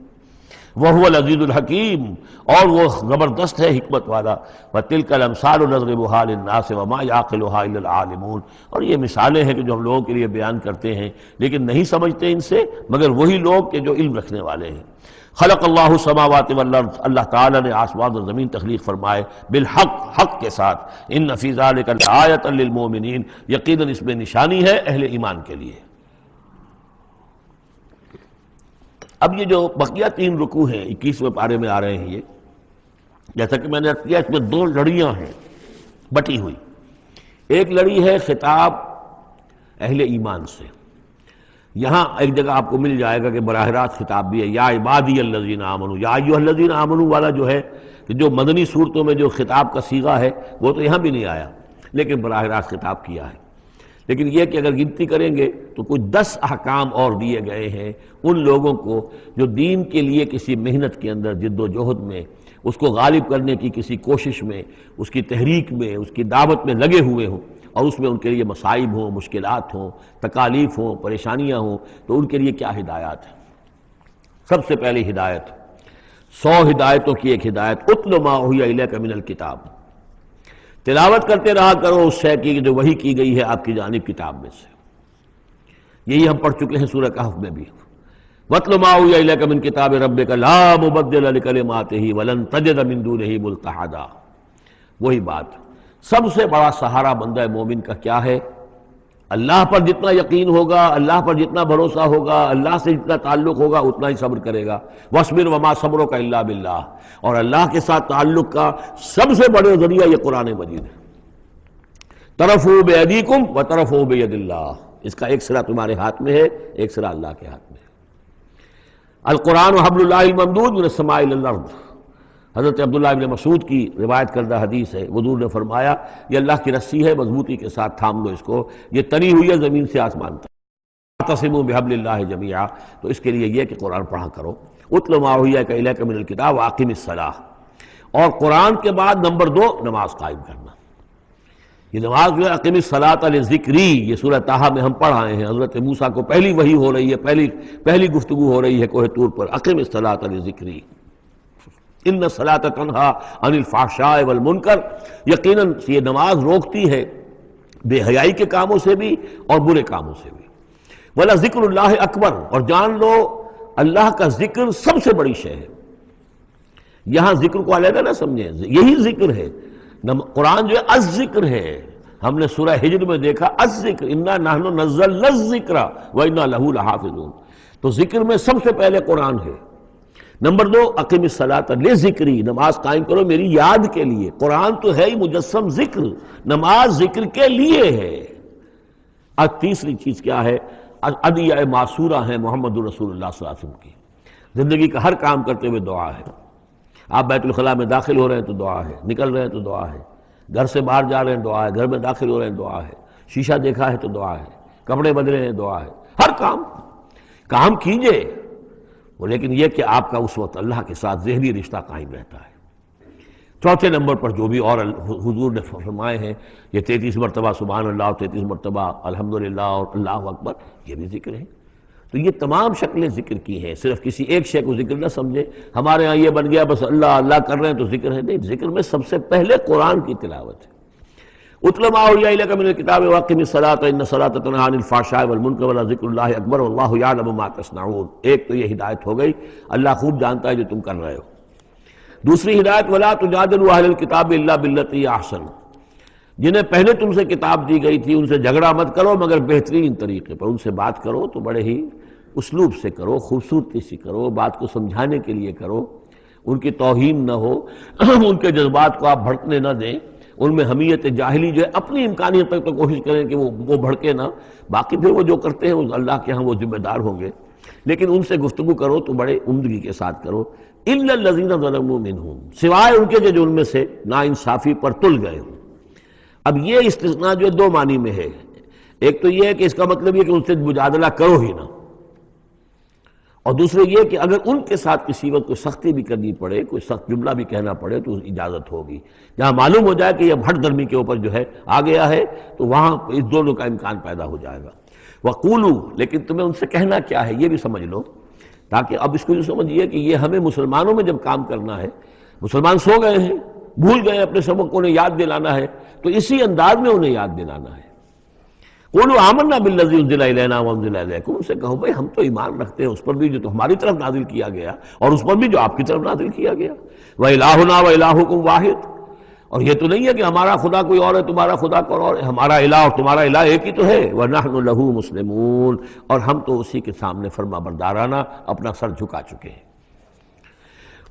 وَهُوَ الْعَزِيزُ الْحَكِيمُ، اور وہ زبردست ہے حکمت والا۔ وَتِلْكَ الْأَمْثَالُ نَضْرِبُهَا لِلنَّاسِ وَمَا يَعْقِلُهَا إِلَّا الْعَالِمُونَ، اور یہ مثالیں ہیں کہ جو ہم لوگوں کے لیے بیان کرتے ہیں لیکن نہیں سمجھتے ان سے مگر وہی لوگ کہ جو علم رکھنے والے ہیں۔ خلق اللہ السماوات والارض، اللہ تعالیٰ نے آسمان اور زمین تخلیق فرمائے بالحق، حق کے ساتھ۔ ان فی ذلک لآیۃ للمؤمنین، یقیناً اس میں نشانی ہے اہل ایمان کے لیے۔ اب یہ جو بقیہ 3 رکوع ہیں 21ویں پارے میں آ رہے ہیں، یہ جیسا کہ میں نے عرض کیا اس میں 2 لڑیاں ہیں بٹی ہوئی۔ ایک لڑی ہے خطاب اہل ایمان سے، یہاں ایک جگہ آپ کو مل جائے گا کہ براہ راست خطاب بھی ہے، یا عبادی الذین آمنوا، یا ایھا الذین آمنوا والا جو ہے کہ جو مدنی صورتوں میں جو خطاب کا صیغہ ہے وہ تو یہاں بھی نہیں آیا لیکن براہ راست خطاب کیا ہے۔ لیکن یہ کہ اگر گنتی کریں گے تو کچھ 10 احکام اور دیے گئے ہیں ان لوگوں کو جو دین کے لیے کسی محنت کے اندر جد و جہد میں، اس کو غالب کرنے کی کسی کوشش میں، اس کی تحریک میں، اس کی دعوت میں لگے ہوئے ہوں، اور اس میں ان کے لیے مصائب ہوں، مشکلات ہوں، تکالیف ہوں، پریشانیاں ہوں، تو ان کے لیے کیا ہدایات ہیں۔ سب سے پہلی ہدایت 100 ہدایتوں کی ایک ہدایت، اتل ما اوحی الیک من الکتاب، تلاوت کرتے رہا کرو اس شے کی جو وحی کی گئی ہے آپ کی جانب کتاب میں سے۔ یہی ہم پڑھ چکے ہیں سورہ کہف میں بھی، وَاتْلُ مَا أُوحِیَ إِلَيْكَ مِن کِتَابِ رَبِّكَ لَا مُبَدِّلَ لِکَلِمَاتِهِ وَلَن تَجِدَ مِن دُونِهِ مُلْتَحَدًا۔ وہی بات، سب سے بڑا سہارا بندہ مومن کا کیا ہے؟ اللہ پر جتنا یقین ہوگا، اللہ پر جتنا بھروسہ ہوگا، اللہ سے جتنا تعلق ہوگا اتنا ہی صبر کرے گا۔ وَاصْبِرْ وَمَا صَبْرُكَ إِلَّا بِاللَّهِ، اور اللہ کے ساتھ تعلق کا سب سے بڑے ذریعہ یہ قرآن مجید ہے۔ طرفوا بِأَيْدِيكُمْ وَطَرَفُوا بِيَدِ اللَّهِ، اس کا ایک سرا تمہارے ہاتھ میں ہے، ایک سرا اللہ کے ہاتھ میں ہے۔ القرآن حبل اللہ الممدود من السماء إلى الأرض، حضرت عبداللہ ابن مسعود کی روایت کردہ حدیث ہے، حضور نے فرمایا یہ اللہ کی رسی ہے، مضبوطی کے ساتھ تھام لو اس کو، یہ تنی ہوئی ہے زمین سے آسمان تک۔ واعتصموا بحبل اللہ جميعا، تو اس کے لیے یہ کہ قرآن پڑھا کرو۔ اتل ما اوحی الیک من الکتاب واقم الصلاۃ، اور قرآن کے بعد نمبر 2 نماز قائم کرنا۔ یہ نماز جو ہے اقم الصلاۃ لذکری، یہ سورہ طٰہٰ میں ہم پڑھ آئے ہیں، حضرت موسیٰ کو پہلی وحی ہو رہی ہے، پہلی گفتگو ہو رہی ہے کوہ طور پر، اقم الصلاۃ لذکری ان الصلاۃ تنہی عن الفحشاء والمنکر، یقیناً یہ نماز روکتی ہے بے حیائی کے کاموں سے بھی اور برے کاموں سے بھی۔ وَلَذِکْرُ اللَّہِ اکبر، اور جان لو اللہ کا ذکر سب سے بڑی شے ہے۔ یہاں ذکر کو علیحدہ نہ سمجھیں، یہی ذکر ہے، قرآن جو ہے الذکر ہے۔ ہم نے سورہ ہجر میں دیکھا الذکر، انا نحن نزلنا الذکر وانا لہ لحافظون، تو ذکر میں سب سے پہلے قرآن ہے۔ نمبر 2 اقم الصلاۃ لذکری، نماز قائم کرو میری یاد کے لیے۔ قرآن تو ہے ہی مجسم ذکر، نماز ذکر کے لیے ہے۔ اب تیسری چیز کیا ہے؟ ادعیہ معصورہ ہیں محمد رسول اللہ صلی اللہ علیہ وسلم کی، زندگی کا ہر کام کرتے ہوئے دعا ہے۔ آپ بیت الخلاء میں داخل ہو رہے ہیں تو دعا ہے، نکل رہے ہیں تو دعا ہے، گھر سے باہر جا رہے ہیں دعا ہے، گھر میں داخل ہو رہے ہیں دعا ہے، شیشہ دیکھا ہے تو دعا ہے، کپڑے بدلے ہیں دعا ہے، ہر کام کیجئے وہ، لیکن یہ کہ آپ کا اس وقت اللہ کے ساتھ ذہنی رشتہ قائم رہتا ہے۔ چوتھے نمبر پر جو بھی اور حضور نے فرمائے ہیں، یہ 33 مرتبہ سبحان اللہ، 33 مرتبہ الحمدللہ اور اللہ اکبر، یہ بھی ذکر ہے۔ تو یہ تمام شکلیں ذکر کی ہیں، صرف کسی ایک شے کو ذکر نہ سمجھے ہمارے ہاں یہ بن گیا بس اللہ اللہ کر رہے ہیں تو ذکر ہے، نہیں، ذکر میں سب سے پہلے قرآن کی تلاوت ہے۔ اتل ما اوحی الیک من الکتاب واقم الصلاۃ ان الصلاۃ تنہی عن الفحشاء والمنکر ولذکر اللہ اکبر واللہ یعلم ما تصنعون۔ ایک تو یہ ہدایت ہو گئی، اللہ خوب جانتا ہے جو تم کر رہے ہو۔ دوسری ہدایت ولا تجادلوا اہل الکتاب الا باللتی ہی احسن، جنہیں پہلے تم سے کتاب دی گئی تھی ان سے جھگڑا مت کرو مگر بہترین طریقے پر، ان سے بات کرو تو بڑے ہی اسلوب سے کرو، خوبصورتی سے کرو، بات کو سمجھانے کے لیے کرو، ان کی توہین نہ ہو، ان کے جذبات کو آپ بھڑکنے نہ دیں، ان میں حمیت جاہلی جو ہے اپنی امکانیت تک تو کوشش کریں کہ وہ بھڑکے نہ، باقی پھر وہ جو کرتے ہیں اللہ کے ہاں وہ ذمہ دار ہوں گے، لیکن ان سے گفتگو کرو تو بڑے عمدگی کے ساتھ کرو۔ الا الذین ظلموا منہم، سوائے ان کے جو ان میں سے ناانصافی پر تل گئے ہوں۔ اب یہ استثناء جو دو معنی میں ہے، ایک تو یہ ہے کہ اس کا مطلب یہ کہ ان سے مجادلہ کرو ہی نہ، اور دوسرے یہ کہ اگر ان کے ساتھ کسی وقت کوئی سختی بھی کرنی پڑے، کوئی سخت جملہ بھی کہنا پڑے تو اجازت ہوگی، جہاں معلوم ہو جائے کہ یہ ہٹ درمی کے اوپر جو ہے آ گیا ہے تو وہاں اس دونوں کا امکان پیدا ہو جائے گا۔ وَقُولُوا، لیکن تمہیں ان سے کہنا کیا ہے یہ بھی سمجھ لو، تاکہ اب اس کو یہ سمجھیے کہ یہ ہمیں مسلمانوں میں جب کام کرنا ہے، مسلمان سو گئے ہیں، بھول گئے اپنے سبق کو، انہیں یاد دلانا ہے تو اسی انداز میں انہیں یاد دلانا ہے۔ قولوا آمنا بالذی انزل الینا وانزل الیکم، ان سے کہو بھائی ہم تو ایمان رکھتے ہیں اس پر بھی جو تو ہماری طرف نازل کیا گیا اور اس پر بھی جو آپ کی طرف نازل کیا گیا۔ وَإِلٰہُنَا وَإِلٰہُکُمْ واحد، اور یہ تو نہیں ہے کہ ہمارا خدا کوئی اور ہے تمہارا خدا کوئی اور ہے، ہمارا الہ اور تمہارا الہ ایک ہی تو ہے۔ وَنَحْنُ لَهُ مُسْلِمُونَ، اور ہم تو اسی کے سامنے فرما بردارانہ اپنا سر جھکا چکے ہیں۔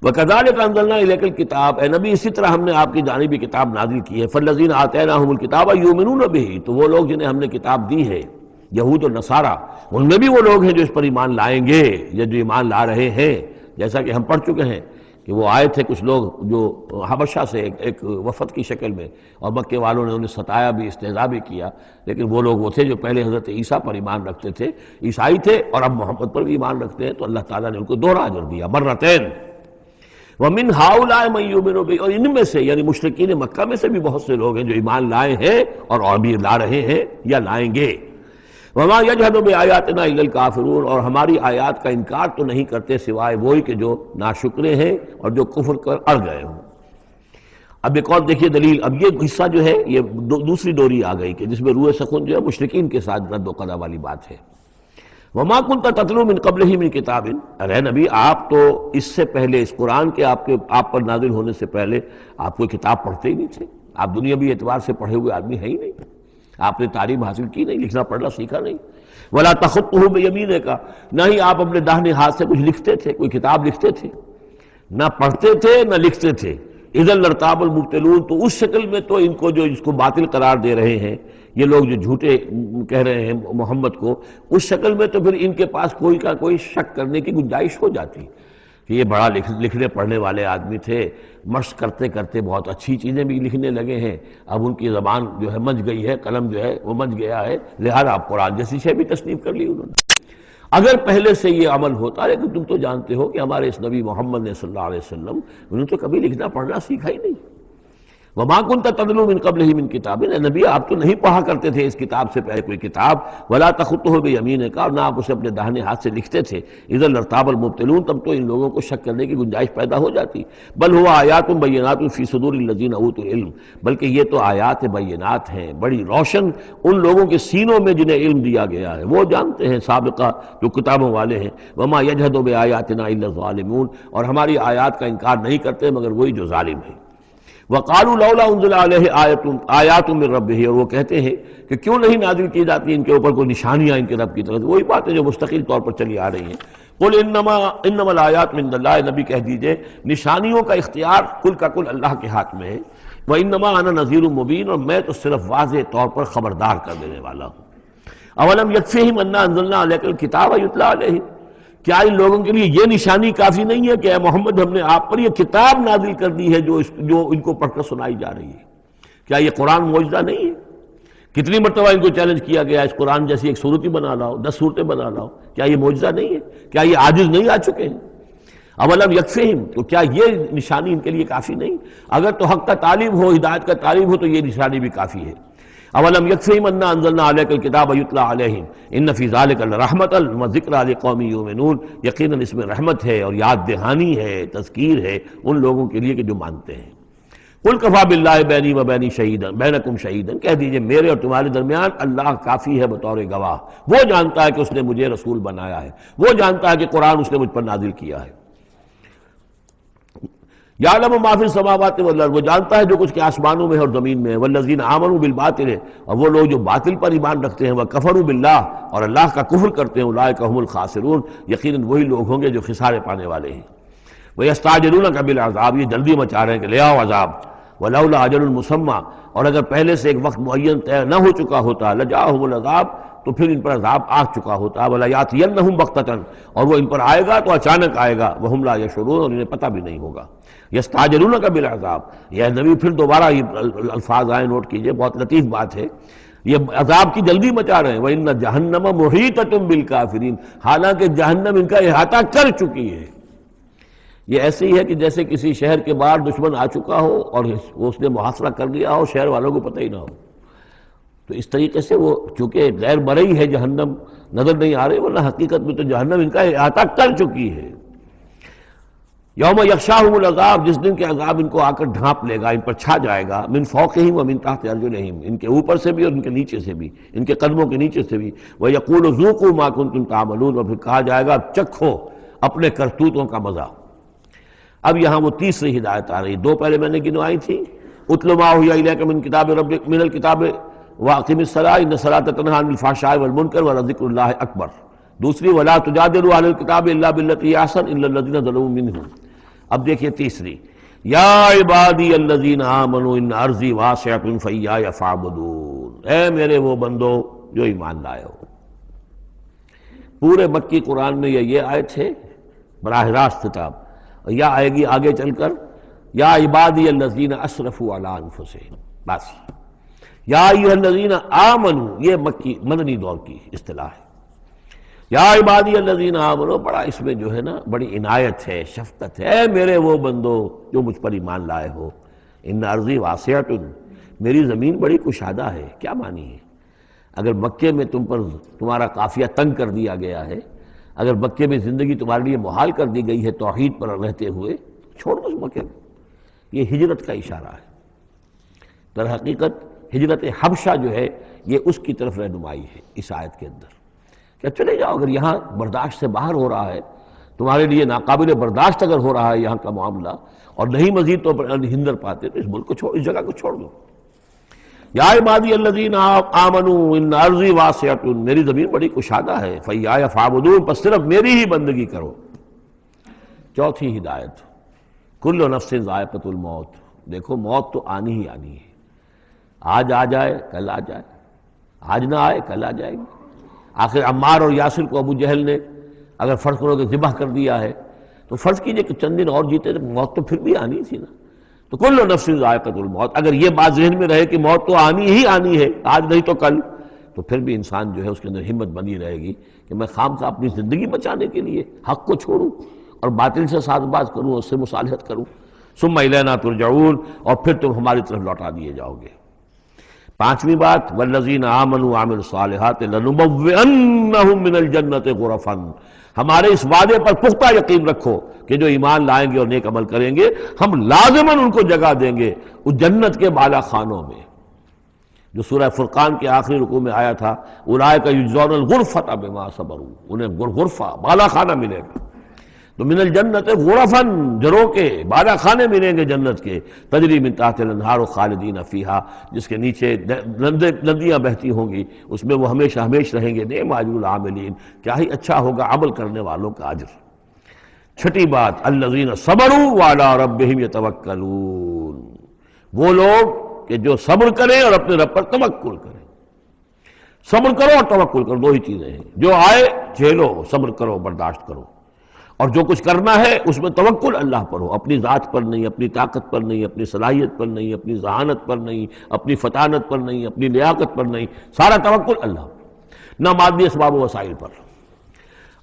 وَكَذَلِكَ أَنزَلْنَا إِلَيْكَ الْكِتَابَ، اے نبی اسی طرح ہم نے آپ کی جانب یہ کتاب نازل کی ہے۔ فَالَّذِينَ آتَيْنَاهُمُ الْكِتَابَ يُؤْمِنُونَ بِهِ، تو وہ لوگ جنہیں ہم نے کتاب دی ہے، یہود اور نصارہ، ان میں بھی وہ لوگ ہیں جو اس پر ایمان لائیں گے یا جو ایمان لا رہے ہیں، جیسا کہ ہم پڑھ چکے ہیں کہ وہ آئے تھے کچھ لوگ جو حبشہ سے ایک وفد کی شکل میں، اور مکے والوں نے انہیں ستایا بھی، استہزاء بھی کیا، لیکن وہ لوگ وہ تھے جو پہلے حضرت عیسیٰ پر ایمان رکھتے تھے، عیسائی تھے، اور اب محمد پر بھی ایمان رکھتے ہیں، تو اللہ تعالیٰ نے ان کو دوہرا اجر دیا، مرتين۔ وَمِنْ هَؤُلَاءِ مَن يُؤْمِنُ بِهِ، اور ان میں سے یعنی مشرکین مکہ میں سے بھی بہت سے لوگ ہیں جو ایمان لائے ہیں اور ابھی لا رہے ہیں یا لائیں گے۔ وَمَا يَجْحَدُ بِآيَاتِنَا إِلَّا الْكَافِرُونَ، اور ہماری آیات کا انکار تو نہیں کرتے سوائے وہی کہ جو ناشکرے ہیں اور جو کفر کر اڑ گئے ہوں۔ اب ایک اور دیکھیے دلیل، اب یہ حصہ جو ہے یہ دوسری ڈوری آ گئی کہ جس میں روح سخن جو ہے مشرکین کے ساتھ رد و قضا والی بات ہے۔ وَمَا كُنْتَ تَتْلُو مِن قَبْلِهِ مِن كِتَابٍ، ارے نبی آپ تو اس سے پہلے، اس قرآن کے آپ پر نازل ہونے سے پہلے آپ کوئی کتاب پڑھتے ہی نہیں تھے، آپ دنیاوی اعتبار سے پڑھے ہوئے آدمی ہیں ہی نہیں، آپ نے تعلیم حاصل کی نہیں، لکھنا پڑھنا سیکھا نہیں۔ وَلَا تَخُطُّهُ بِيَمِينِكَ، نہ ہی آپ اپنے داہنے ہاتھ سے کچھ لکھتے تھے، کوئی کتاب لکھتے تھے، نہ پڑھتے تھے نہ لکھتے تھے۔ اِذًا لَارْتَابَ الْمُبْطِلُونَ، تو اس شکل میں تو ان کو جو اس کو باطل قرار دے رہے ہیں یہ لوگ جو جھوٹے کہہ رہے ہیں محمد کو، اس شکل میں تو پھر ان کے پاس کوئی کا کوئی شک کرنے کی گنجائش ہو جاتی کہ یہ بڑا لکھنے پڑھنے والے آدمی تھے، مشق کرتے کرتے بہت اچھی چیزیں بھی لکھنے لگے ہیں، اب ان کی زبان جو ہے منج گئی ہے، قلم جو ہے وہ منج گیا ہے، لہذا اب قرآن جیسی شے بھی تصنیف کر لی انہوں نے۔ اگر پہلے سے یہ عمل ہوتا، لیکن تم تو جانتے ہو کہ ہمارے اس نبی محمد نے صلی اللہ علیہ وسلم انہوں نے تو کبھی لکھنا پڑھنا سیکھا ہی نہیں۔ وَمَا كُنْتَ تَتْلُو مِن قَبْلِهِ مِن كِتَابٍ، اے نبی آپ تو نہیں پڑھا کرتے تھے اس کتاب سے پہلے کوئی کتاب۔ وَلَا تَخُطُّهُ بِيَمِينِكَ، اور نہ آپ اسے اپنے داہنے ہاتھ سے لکھتے تھے۔ اِذًا لَارْتَابَ الْمُبْطِلُونَ، تب تو ان لوگوں کو شک کرنے کی گنجائش پیدا ہو جاتی۔ بل هُوَ آیاتٌ بَيِّنَاتٌ فِي صُدُورِ الَّذِينَ أُوتُوا الْعِلْمَ، بلکہ یہ تو آیات بینات ہیں، بڑی روشن ان لوگوں کے سینوں میں جنہیں علم دیا گیا ہے، وہ جانتے ہیں سابقہ جو کتابوں والے ہیں۔ وَمَا يَجْحَدُ بِآيَاتِنَا إِلَّا الظَّالِمُونَ، اور ہماری آیات کا انکار نہیں کرتے مگر وہی جو ظالم ہیں۔ وَقَالُوا لَوْلَا أُنزِلَ عَلَيْهِ آیَاتٌ مِّن رَّبِّهِ، اور وہ کہتے ہیں کہ کیوں نہیں نازل کی جاتی ان کے اوپر کوئی نشانیاں ان کے رب کی طرف سے، وہی باتیں جو مستقل طور پر چلی آ رہی ہیں۔ قُلْ إِنَّمَا الْآيَاتُ مِنْ اللَّهِ، نبی کہہ دیجئے نشانیوں کا اختیار کل کا کل اللہ کے ہاتھ میں ہے۔ وَإِنَّمَا أَنَا نَذِيرٌ مُّبِينٌ، اور میں تو صرف واضح طور پر خبردار کر دینے والا ہوں۔ أَوَلَمْ يَكْفِهِمْ أَنَّا أَنزَلْنَا عَلَيْكَ الْكِتَابَ يُتْلَىٰ عَلَيْهِمْ، کیا ان لوگوں کے لیے یہ نشانی کافی نہیں ہے کہ اے محمد ہم نے آپ پر یہ کتاب نازل کر دی ہے جو ان کو پڑھ کر سنائی جا رہی ہے؟ کیا یہ قرآن معجزہ نہیں ہے؟ کتنی مرتبہ ان کو چیلنج کیا گیا اس قرآن جیسی ایک صورت ہی بنا لاؤ، 10 صورتیں بنا لاؤ، کیا یہ معجزہ نہیں ہے؟ کیا یہ عاجز نہیں آ چکے ہیں؟ اولم یکفہم، تو کیا یہ نشانی ان کے لیے کافی نہیں؟ اگر تو حق کا طالب ہو، ہدایت کا طالب ہو تو یہ نشانی بھی کافی ہے۔ اولم یکفہم انا انزلنا علیک الکتاب یتلی علیہم ان فی ذلک لرحمۃ وذکری لقوم یؤمنون، یقیناً اس میں رحمت ہے اور یاد دہانی ہے، تذکیر ہے ان لوگوں کے لیے کہ جو مانتے ہیں۔ قل کفی باللہ بینی و بین شہیدا بینکم شہیدا، کہہ دیجئے میرے اور تمہارے درمیان اللہ کافی ہے بطور گواہ، وہ جانتا ہے کہ اس نے مجھے رسول بنایا ہے، وہ جانتا ہے کہ قرآن اس نے مجھ پر نازل کیا ہے۔ یعلم ما فی السماوات والارض، وہ جانتا ہے جو کچھ کہ آسمانوں میں ہے اور زمین میں ہے۔ والذین آمنوا بالباطل، اور وہ لوگ جو باطل پر ایمان رکھتے ہیں، وکفروا باللہ، اور اللہ کا کفر کرتے ہیں، اولئک هم الخاسرون، یقیناً وہی لوگ ہوں گے جو خسارے پانے والے ہیں۔ ویستعجلونک بالعذاب، یہ جلدی مچا رہے ہیں کہ لے آؤ عذاب۔ ولولا اجل مسمى، اور اگر پہلے سے ایک وقت معین طے نہ ہو چکا ہوتا، لجاءہم العذاب، تو پھر ان پر عذاب آ چکا ہوتا، ولیاتینہم بغتۃ، اور وہ ان پر آئے گا تو اچانک آئے گا، وہم لا یشعرون، اور انہیں پتہ بھی نہیں ہوگا۔ یستعجلونک بالعذاب، یہ نبی پھر دوبارہ یہ الفاظ آئے، نوٹ کیجئے، بہت لطیف بات ہے، یہ عذاب کی جلدی مچا رہے ہیں۔ وَإِنَّ جَهَنَّمَ مُحِيطَةٌ بِالْكَافِرِينَ، حالانکہ جہنم ان کا احاطہ کر چکی ہے۔ یہ ایسے ہی ہے کہ جیسے کسی شہر کے باہر دشمن آ چکا ہو اور اس نے محاصرہ کر لیا ہو، شہر والوں کو پتہ ہی نہ ہو۔ تو اس طریقے سے وہ چونکہ غیر مرئی ہے جہنم، نظر نہیں آ رہی، ورنہ حقیقت میں تو جہنم ان کا احاطہ کر چکی ہے۔ یوم یغشاہم العذاب، جس دن کے عذاب ان کو آ کر ڈھانپ لے گا، ان پر چھا جائے گا، من فوقہم ومن تحت ارجلہم، ان کے اوپر سے بھی اور ان کے نیچے سے بھی، ان کے قدموں کے نیچے سے بھی۔ وَيَقُولُ ذُوقُوا مَا كُنتُمْ تَعْمَلُونَ، اور پھر کہا جائے گا چکھو اپنے کرتوتوں کا مزہ۔ اب یہاں وہ تیسری ہدایت آ رہی، دو پہلے میں نے گنوائی تھی، اتل ما اوحی الیک من کتاب ربک من الکتاب واقم الصلاۃ ان الصلاۃ تنہی عن الفحشاء والمنکر ولذکر اللہ اکبر، دوسری ولا تجادلوا اہل الکتاب الا بالتی ہی احسن الا الذین ظلموا منہم۔ اب دیکھیے تیسری، یا عبادی الذین آمنوا ان ارضی واسعۃ فایایا فاعبدون، اے میرے وہ بندو جو ایمان لائے ہو۔ پورے مکی قرآن میں یہ آیت ہے براہ راست خطاب، یا آئے گی آگے چل کر یا عبادی الذین اسرفوا علی انفسہم، بس یا ایھا الذین آمنوا، یہ مکی مدنی دور کی اصطلاح ہے۔ یا عبادی الذین آمنوا، بڑا اس میں جو ہے نا بڑی عنایت ہے، شفقت ہے، اے میرے وہ بندو جو مجھ پر ایمان لائے ہو، ان ارضی واسعۃ، میری زمین بڑی کشادہ ہے۔ کیا معنی ہے؟ اگر مکے میں تم پر تمہارا قافیہ تنگ کر دیا گیا ہے، اگر مکے میں زندگی تمہارے لیے محال کر دی گئی ہے توحید پر رہتے ہوئے، چھوڑ دو اس مکے کو۔ یہ ہجرت کا اشارہ ہے، در حقیقت ہجرت حبشہ جو ہے یہ اس کی طرف رہنمائی ہے اس آیت کے اندر، کہ چلے جاؤ، اگر یہاں برداشت سے باہر ہو رہا ہے، تمہارے لیے ناقابل برداشت اگر ہو رہا ہے یہاں کا معاملہ، اور نہیں مزید تو ہندر پاتے، تو اس ملک کو چھوڑ، اس جگہ کو چھوڑ دو۔ یا عبادی الذین آمنوا ان ارضی واسعۃ، میری زمین بڑی کشادہ ہے، فایایا فاعبدون، پس صرف میری ہی بندگی کرو۔ چوتھی ہدایت، کل نفس ذائقۃ الموت، دیکھو موت تو آنی ہی آنی ہے، آج آ جائے کل آ جائے، آج نہ آئے کل آ جائے گی۔ آخر عمار اور یاسر کو ابو جہل نے اگر فرض کرو کہ ذبح کر دیا ہے، تو فرض کیجئے کہ چند دن اور جیتے تو موت تو پھر بھی آنی تھی نا۔ تو کل نفس ذائقۃ الموت، اگر یہ بات ذہن میں رہے کہ موت تو آنی ہی آنی ہے، آج نہیں تو کل، تو پھر بھی انسان جو ہے اس کے اندر ہمت بنی رہے گی کہ میں خام خواہ اپنی زندگی بچانے کے لیے حق کو چھوڑوں اور باطل سے ساز باز کروں، اس سے مصالحت کروں۔ ثم الینا ترجعون، اور پھر تم ہماری طرف لوٹا دیے جاؤ گے۔ پانچویں بات، والذین آمنوا وعملوا الصالحات لنبوئنہم من الجنۃ غرفا، ہمارے اس وعدے پر پختہ یقین رکھو کہ جو ایمان لائیں گے اور نیک عمل کریں گے، ہم لازماً ان کو جگہ دیں گے اس جنت کے بالا خانوں میں، جو سورہ فرقان کے آخری رکوع میں آیا تھا، اولئک یجزون الغرفۃ بما صبروا، انہیں غرفہ بالا خانہ ملے گا۔ تو من الجنت غرفاً، جروں کے بالا خانے ملیں گے جنت کے، تجری من تحت الانہار خالدین فیہا، جس کے نیچے ندیاں بہتی ہوں گی، اس میں وہ ہمیشہ ہمیش رہیں گے۔ نعم اجر العاملین، کیا ہی اچھا ہوگا عمل کرنے والوں کا اجر۔ چھٹی بات، الذین صبروا وعلی ربہم یتوکلون، وہ لوگ کہ جو صبر کریں اور اپنے رب پر توکل کریں۔ صبر کرو اور توکل کرو، دو ہی چیزیں ہیں، جو آئے جھیلو، صبر کرو، برداشت کرو، اور جو کچھ کرنا ہے اس میں توکل اللہ پر ہو، اپنی ذات پر نہیں، اپنی طاقت پر نہیں، اپنی صلاحیت پر نہیں، اپنی ذہانت پر نہیں، اپنی فطانت پر نہیں، اپنی لیاقت پر نہیں، سارا توکل اللہ، نہ مادی اسباب و وسائل پر۔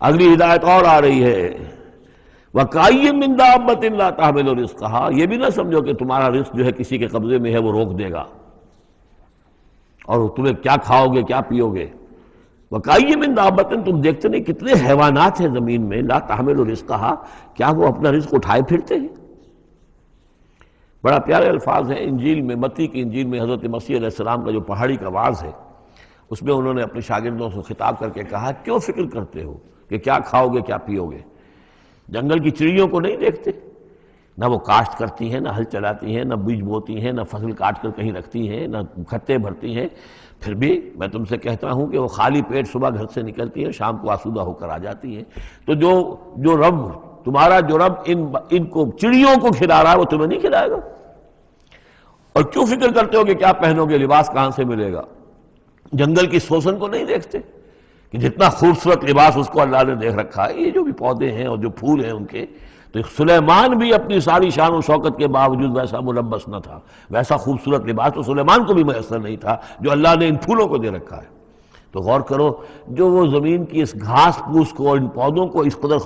اگلی ہدایت اور آ رہی ہے، وَكَأَيٍّ مِّن دَابَّةٍ لَّا تَحْمِلُ رِزْقَهَا، یہ بھی نہ سمجھو کہ تمہارا رزق جو ہے کسی کے قبضے میں ہے وہ روک دے گا، اور تمہیں کیا کھاؤ گے کیا پیو گے۔ وَكَأَيٍّ مِّن دَابَّةٍ، تم دیکھتے نہیں کتنے حیوانات ہیں زمین میں، لا تحمل رزقها، کیا وہ اپنا رزق اٹھائے پھرتے ہیں؟ بڑا پیارے الفاظ ہیں انجیل میں، متی کی انجیل میں حضرت مسیح علیہ السلام کا جو پہاڑی کا واعظ ہے، اس میں انہوں نے اپنے شاگردوں سے خطاب کر کے کہا، کیوں فکر کرتے ہو کہ کیا کھاؤ گے کیا پیو گے؟ جنگل کی چڑیوں کو نہیں دیکھتے؟ نہ وہ کاشت کرتی ہیں، نہ ہل چلاتی ہیں، نہ بیج بوتی ہیں، نہ فصل کاٹ کر کہیں رکھتی ہیں، نہ کھتے بھرتی ہیں، پھر بھی میں تم سے کہتا ہوں کہ وہ خالی پیٹ صبح گھر سے نکلتی ہیں، شام کو آسودہ ہو کر آ جاتی ہیں۔ تو جو رب تمہارا، جو رب ان کو چڑیوں کو کھلا رہا ہے، وہ تمہیں نہیں کھلائے گا؟ اور کیوں فکر کرتے ہو کہ کیا پہنو گے، لباس کہاں سے ملے گا؟ جنگل کی سوسن کو نہیں دیکھتے کہ جتنا خوبصورت لباس اس کو اللہ نے دیکھ رکھا ہے؟ یہ جو بھی پودے ہیں اور جو پھول ہیں ان کے، تو سلیمان بھی اپنی ساری شان و شوکت کے باوجود ویسا ملبس نہ تھا، ویسا خوبصورت لباس تو سلیمان کو بھی میسر نہیں تھا جو اللہ نے ان پھولوں کو دے رکھا ہے۔ تو غور کرو، جو وہ زمین کی اس گھاس پھوس کو، ان پودوں کو اس قدر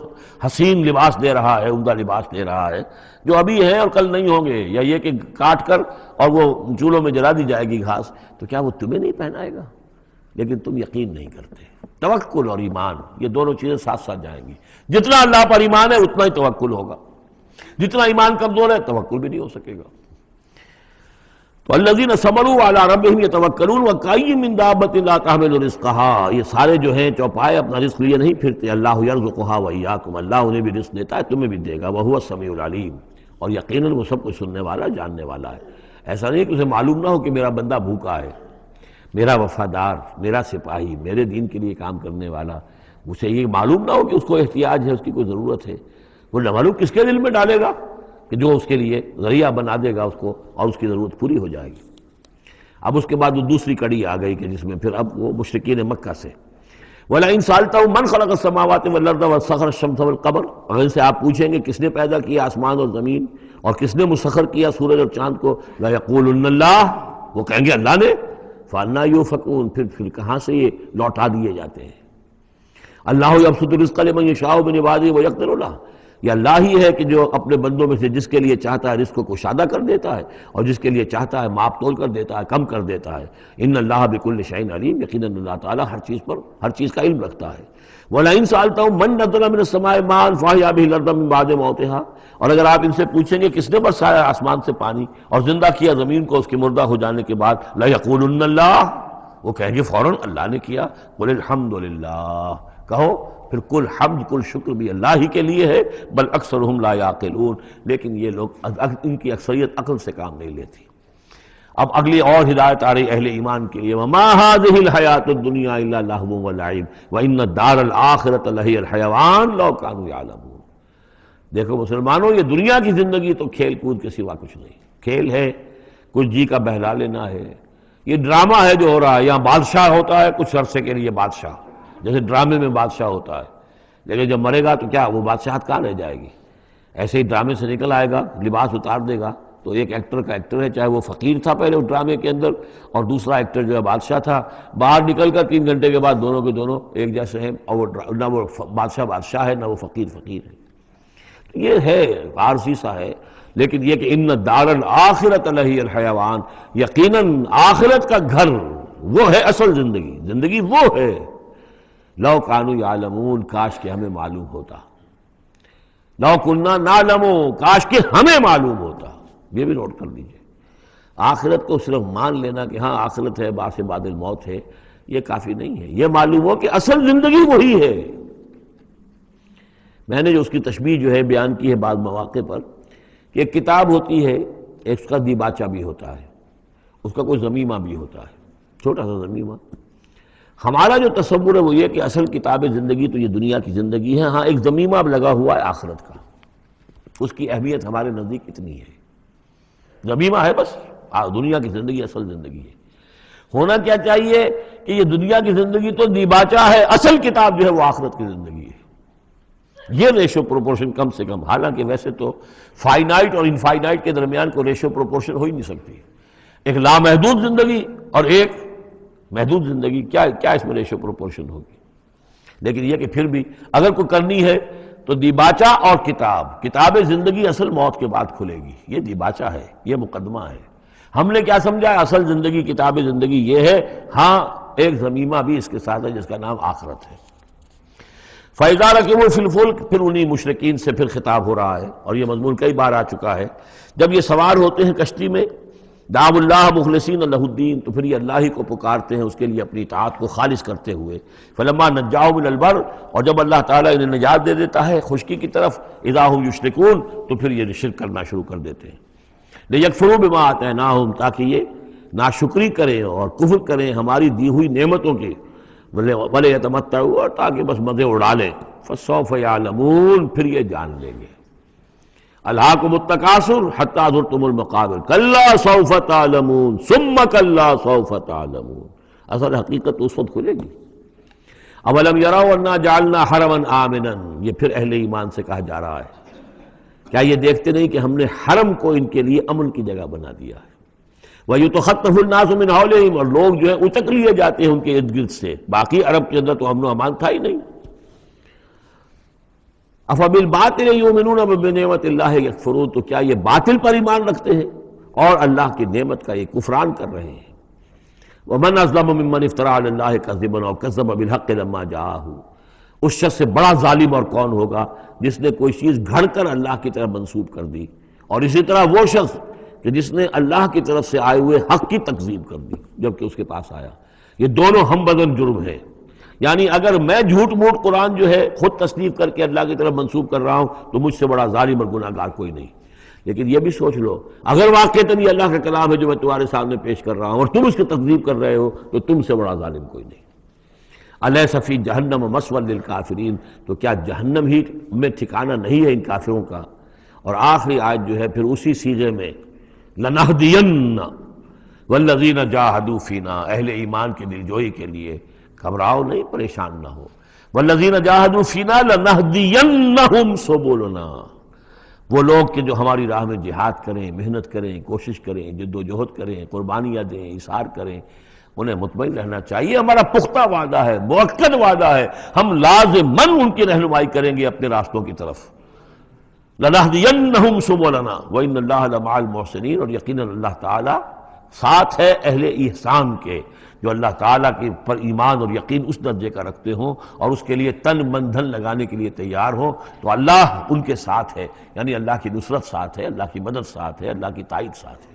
حسین لباس دے رہا ہے، عمدہ لباس دے رہا ہے، جو ابھی ہیں اور کل نہیں ہوں گے، یا یہ کہ کاٹ کر اور وہ چولہوں میں جلا دی جائے گی گھاس، تو کیا وہ تمہیں نہیں پہنائے گا؟ لیکن تم یقین نہیں کرتے۔ توکل اور ایمان، یہ دونوں چیزیں ساتھ ساتھ جائیں گی۔ جتنا اللہ پر ایمان ہے اتنا ہی توکل ہوگا، جتنا ایمان کمزور ہے توکل بھی نہیں ہو سکے گا۔ تو الذین صبروا علی ربہم یتوکلون وکأی من دابۃ لا تحمل رزقها، یہ سارے جو ہیں چوپائے اپنا رزق لیے نہیں پھرتے، اللہ یرزقها وایاکم، اللہ انہیں بھی رزق دیتا ہے، تمہیں بھی دے گا، وہو السمیع العلیم، اور یقیناً وہ سب کچھ سننے والا، جاننے والا ہے۔ ایسا نہیں کہ اسے معلوم نہ ہو کہ میرا بندہ بھوکا ہے، میرا وفادار، میرا سپاہی، میرے دین کے لیے کام کرنے والا، اسے یہ معلوم نہ ہو کہ اس کو احتیاج ہے، اس کی کوئی ضرورت ہے۔ وہ نہ معلوم کس کے دل میں ڈالے گا کہ جو اس کے لیے ذریعہ بنا دے گا اس کو، اور اس کی ضرورت پوری ہو جائے گی۔ اب اس کے بعد وہ دوسری کڑی آ گئی کہ جس میں پھر اب وہ مشرکین مکہ سے وَلَئِن سَأَلْتَهُم مَّن خَلَقَ السَّمَاوَاتِ وَالْأَرْضَ وَسَخَّرَ الشَّمْسَ وَالْقَمَرَ، اگر ان سے آپ پوچھیں گے کس نے پیدا کیا آسمان اور زمین اور کس نے مسخر کیا سورج اور چاند کو، لَيَقُولُنَّ اللَّهُ، وہ کہیں گے اللہ نے، فَأَنَّىٰ يُؤْفَكُونَ، پھر کہاں سے یہ لوٹا دیے جاتے ہیں۔ اللہ یبسط الرزق لمن یشاء من عبادہ ویقدر لہ، یہ اللہ ہی ہے کہ جو اپنے بندوں میں سے جس کے لیے چاہتا ہے رزق کو کشادہ کر دیتا ہے، اور جس کے لیے چاہتا ہے ماپ تول کر دیتا ہے، کم کر دیتا ہے۔ ان اللہ بکل شیء علیم، یقیناً اللہ تعالیٰ ہر چیز پر ہر چیز کا علم رکھتا ہے۔ وَلَئِن سَأَلْتَهُم مَّن نَّزَّلَ مِنَ السَّمَاءِ مَاءً فَأَحْيَا بِهِ الْأَرْضَ مِن بَعْدِ مَوْتِهَا، اور اگر آپ ان سے پوچھیں گے کس نے برسایا آسمان سے پانی اور زندہ کیا زمین کو اس کے مردہ ہو جانے کے بعد، لَيَقُولُنَّ اللَّهُ، وہ کہیں گے فوراً اللہ نے کیا۔ قُلِ الْحَمْدُ لِلَّهِ، کہو پھر کل حمد کل شکر بھی اللہ ہی کے لیے ہے، بل اکثرہم لا یعقلون، لیکن یہ لوگ، ان کی اکثریت عقل سے کام نہیں لیتی۔ اب اگلی اور ہدایت آ رہی اہل ایمان کے لیے، وما هذه الحیاۃ الدنیا الا لہو ولعب وان الدار الآخرۃ لہی الحیوان لو کانوا یعلمون۔ دیکھو مسلمانوں، یہ دنیا کی زندگی تو کھیل کود کے سوا کچھ نہیں، کھیل ہے، کچھ جی کا بہلا لینا ہے، یہ ڈرامہ ہے جو ہو رہا ہے۔ یہاں بادشاہ ہوتا ہے کچھ عرصے کے لیے بادشاہ، جیسے ڈرامے میں بادشاہ ہوتا ہے، لیکن جب مرے گا تو کیا وہ بادشاہت کہاں رہ جائے گی؟ ایسے ہی ڈرامے سے نکل آئے گا، لباس اتار دے گا، تو ایک ایکٹر کا ایکٹر ہے، چاہے وہ فقیر تھا پہلے اس ڈرامے کے اندر، اور دوسرا ایکٹر جو ہے بادشاہ تھا، باہر نکل کر 3 گھنٹے کے بعد دونوں کے دونوں ایک جیسے ہیں، اور وہ نہ وہ بادشاہ بادشاہ ہے، نہ وہ فقیر فقیر ہے۔ یہ ہے عارضی سا ہے، لیکن یہ کہ ان الدار الآخرۃ لہی الحیوان، یقیناً آخرت کا گھر وہ ہے اصل زندگی، زندگی وہ ہے۔ لو کانوا یعلمون، کاش کہ ہمیں معلوم ہوتا، لو کننا نعلم، کاش کہ ہمیں معلوم ہوتا۔ یہ بھی نوٹ کر لیجئے، آخرت کو صرف مان لینا کہ ہاں آخرت ہے، بعث بعد الموت ہے، یہ کافی نہیں ہے، یہ معلوم ہو کہ اصل زندگی وہی ہے۔ میں نے جو اس کی تشبیہ جو ہے بیان کی ہے بعض مواقع پر، کہ ایک کتاب ہوتی ہے، اس کا دیباچہ بھی ہوتا ہے، اس کا کوئی ضمیمہ بھی ہوتا ہے، چھوٹا سا ضمیمہ۔ ہمارا جو تصور ہے وہ یہ کہ اصل کتاب زندگی تو یہ دنیا کی زندگی ہے، ہاں ایک ضمیمہ اب لگا ہوا ہے آخرت کا، اس کی اہمیت ہمارے نزدیک اتنی ہے، ضمیمہ ہے بس، دنیا کی زندگی اصل زندگی ہے۔ ہونا کیا چاہیے کہ یہ دنیا کی زندگی تو دیباچہ ہے، اصل کتاب جو ہے وہ آخرت کی زندگی ہے۔ یہ ریشو پروپورشن کم سے کم، حالانکہ ویسے تو فائنائٹ اور انفائنائٹ کے درمیان کوئی ریشو پروپورشن ہو ہی نہیں سکتی، ایک لامحدود زندگی اور ایک محدود زندگی، کیا اس میں ریشو پروپورشن ہوگی؟ لیکن یہ کہ پھر بھی اگر کوئی کرنی ہے تو دیباچہ اور کتاب زندگی اصل موت کے بعد کھلے گی، یہ دیباچہ ہے، یہ مقدمہ ہے۔ ہم نے کیا سمجھا ہے اصل زندگی، کتاب زندگی یہ ہے، ہاں ایک ضمیمہ بھی اس کے ساتھ ہے جس کا نام آخرت ہے۔ فَإِذَا رَكِبُوا فِي الْفُلْكِ، پھر انہی مشرکین سے پھر خطاب ہو رہا ہے، اور یہ مضمون کئی بار آ چکا ہے۔ جب یہ سوار ہوتے ہیں کشتی میں، دعوا اللہ مخلصین لہ الدین، تو پھر یہ اللہ ہی کو پکارتے ہیں اس کے لیے اپنی اطاعت کو خالص کرتے ہوئے۔ فلما نجاؤں من البر، اور جب اللہ تعالیٰ انہیں نجات دے دیتا ہے خشکی کی طرف، اذا ہم یشرکون، تو پھر یہ شرک کرنا شروع کر دیتے ہیں۔ لیکفروا بما آتیناہم، تاکہ یہ ناشکری کریں اور کفر کریں ہماری دی ہوئی نعمتوں کے، وَلَا يَتَمَتَّعُوا، اور تاکہ بس مزے اڑا لیں۔ فَسَوْفَ يَعْلَمُونَ، پھر یہ جان لیں گے۔ الہاکم التکاثر حتی زرتم المقابر کلا سوف تعلمون ثم کلا سوف تعلمون. اصل حقیقت اس وقت کھلے گی. اولم یروا انا جعلنا حرما آمنا، یہ پھر اہل ایمان سے کہا جا رہا ہے، کیا یہ دیکھتے نہیں کہ ہم نے حرم کو ان کے لیے امن کی جگہ بنا دیا ہے. وَيُتَخَطَّفُ النَّاسُ مِنْ حَوْلِهِمْ، اور لوگ جو ہے اچک لیے جاتے ہیں ان کے ارد گرد سے. باقی عرب کے اندر تو امن و امان تھا ہی نہیں. أَفَبِالْبَاطِلِ يُؤْمِنُونَ وَبِنِعْمَةِ اللَّهِ يَكْفُرُونَ، تو کیا یہ باطل پر ایمان رکھتے ہیں اور اللہ کی نعمت کا یہ کفران کر رہے ہیں. وَمَنْ أَظْلَمُ مِمَّنِ افْتَرَىٰ عَلَى اللَّهِ كَذِبًا أَوْ كَذَّبَ بِالْحَقِّ لَمَّا جَاءَهُ، اس شخص سے بڑا ظالم اور کون ہوگا جس نے کوئی چیز گھڑ کر اللہ کی طرف منسوب کر دی، اور اسی طرح وہ شخص کہ جس نے اللہ کی طرف سے آئے ہوئے حق کی تکذیب کر دی جبکہ اس کے پاس آیا. یہ دونوں ہم بدن جرم ہیں. یعنی اگر میں جھوٹ موٹ قرآن جو ہے خود تصنیف کر کے اللہ کی طرف منسوب کر رہا ہوں تو مجھ سے بڑا ظالم اور گناہ گار کوئی نہیں. لیکن یہ بھی سوچ لو، اگر واقعتاً یہ اللہ کا کلام ہے جو میں تمہارے سامنے پیش کر رہا ہوں اور تم اس کی تکذیب کر رہے ہو تو تم سے بڑا ظالم کوئی نہیں. الیس فی جہنم مثوی للکافرین، تو کیا جہنم ہی میں ٹھکانہ نہیں ہے ان کافروں کا. اور آخری آیت جو ہے پھر اسی صیغے میں لنہدین والذین جاہدوا فینا، اہل ایمان کے دلجوئی کے لیے گھبراؤ نہیں، پریشان نہ ہو. والذین جاہدوا فینا لنہدینہم سبلنا، وہ لوگ کہ جو ہماری راہ میں جہاد کریں، محنت کریں، کوشش کریں، جد و جہد کریں، قربانیاں دیں، ایثار کریں، انہیں مطمئن رہنا چاہیے. ہمارا پختہ وعدہ ہے، مؤکد وعدہ ہے، ہم لازماً ان کی رہنمائی کریں گے اپنے راستوں کی طرف. لَنَهْدِيَنَّهُمْ سُبُلَنَا وَإِنَّ اللَّهَ لَمَعَ الْمُحْسِنِينَ، اور یقیناً اللہ تعالیٰ ساتھ ہے اہل احسان کے، جو اللہ تعالیٰ کے پر ایمان اور یقین اس درجے کا رکھتے ہوں اور اس کے لیے تن من دھن لگانے کے لیے تیار ہوں تو اللہ ان کے ساتھ ہے. یعنی اللہ کی نصرت ساتھ ہے، اللہ کی مدد ساتھ ہے، اللہ کی تائید ساتھ ہے.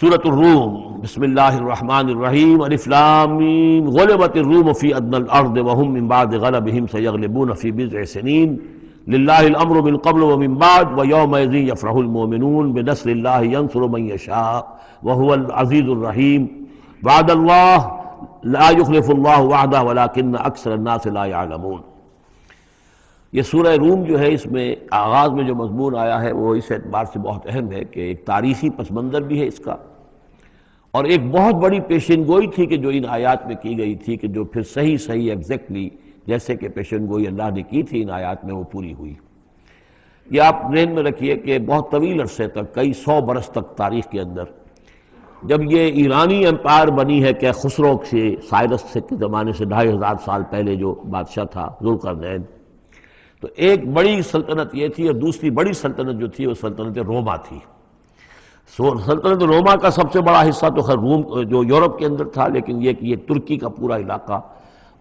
سورۃ الروم، بسم اللہ الرحمن الرحیم. الف لام میم. غلبت الروم فی ادنی الارض وهم من بعد غلبهم سیغلبون فی بضع سنین للہ الامر من قبل ومن بعد ویومئذ یفرح المؤمنون بنصر اللہ ینصر من یشاء وهو العزیز الرحیم. وعد اللہ لا یخلف اللہ وعدہ ولکن اکثر الناس لا یعلمون. یہ سورہ روم جو ہے اس میں آغاز میں جو مضمون آیا ہے وہ اس اعتبار سے بہت اہم ہے کہ ایک تاریخی پس منظر بھی ہے اس کا، اور ایک بہت بڑی پیشن گوئی تھی کہ جو ان آیات میں کی گئی تھی کہ جو پھر صحیح ایگزیکٹلی جیسے کہ پیشن گوئی اللہ نے کی تھی ان آیات میں وہ پوری ہوئی. یہ آپ ذہن میں رکھیے کہ بہت طویل عرصے تک، کئی 100 برس تک تاریخ کے اندر، جب یہ ایرانی امپائر بنی ہے کہ خسرو سے سائرس سے کے زمانے سے 2500 سال پہلے جو بادشاہ تھا ذوالقرنین، تو ایک بڑی سلطنت یہ تھی اور دوسری بڑی سلطنت جو تھی وہ سلطنت روما تھی. سلطنت روما کا سب سے بڑا حصہ تو خیر روم جو یورپ کے اندر تھا، لیکن یہ کہ یہ ترکی کا پورا علاقہ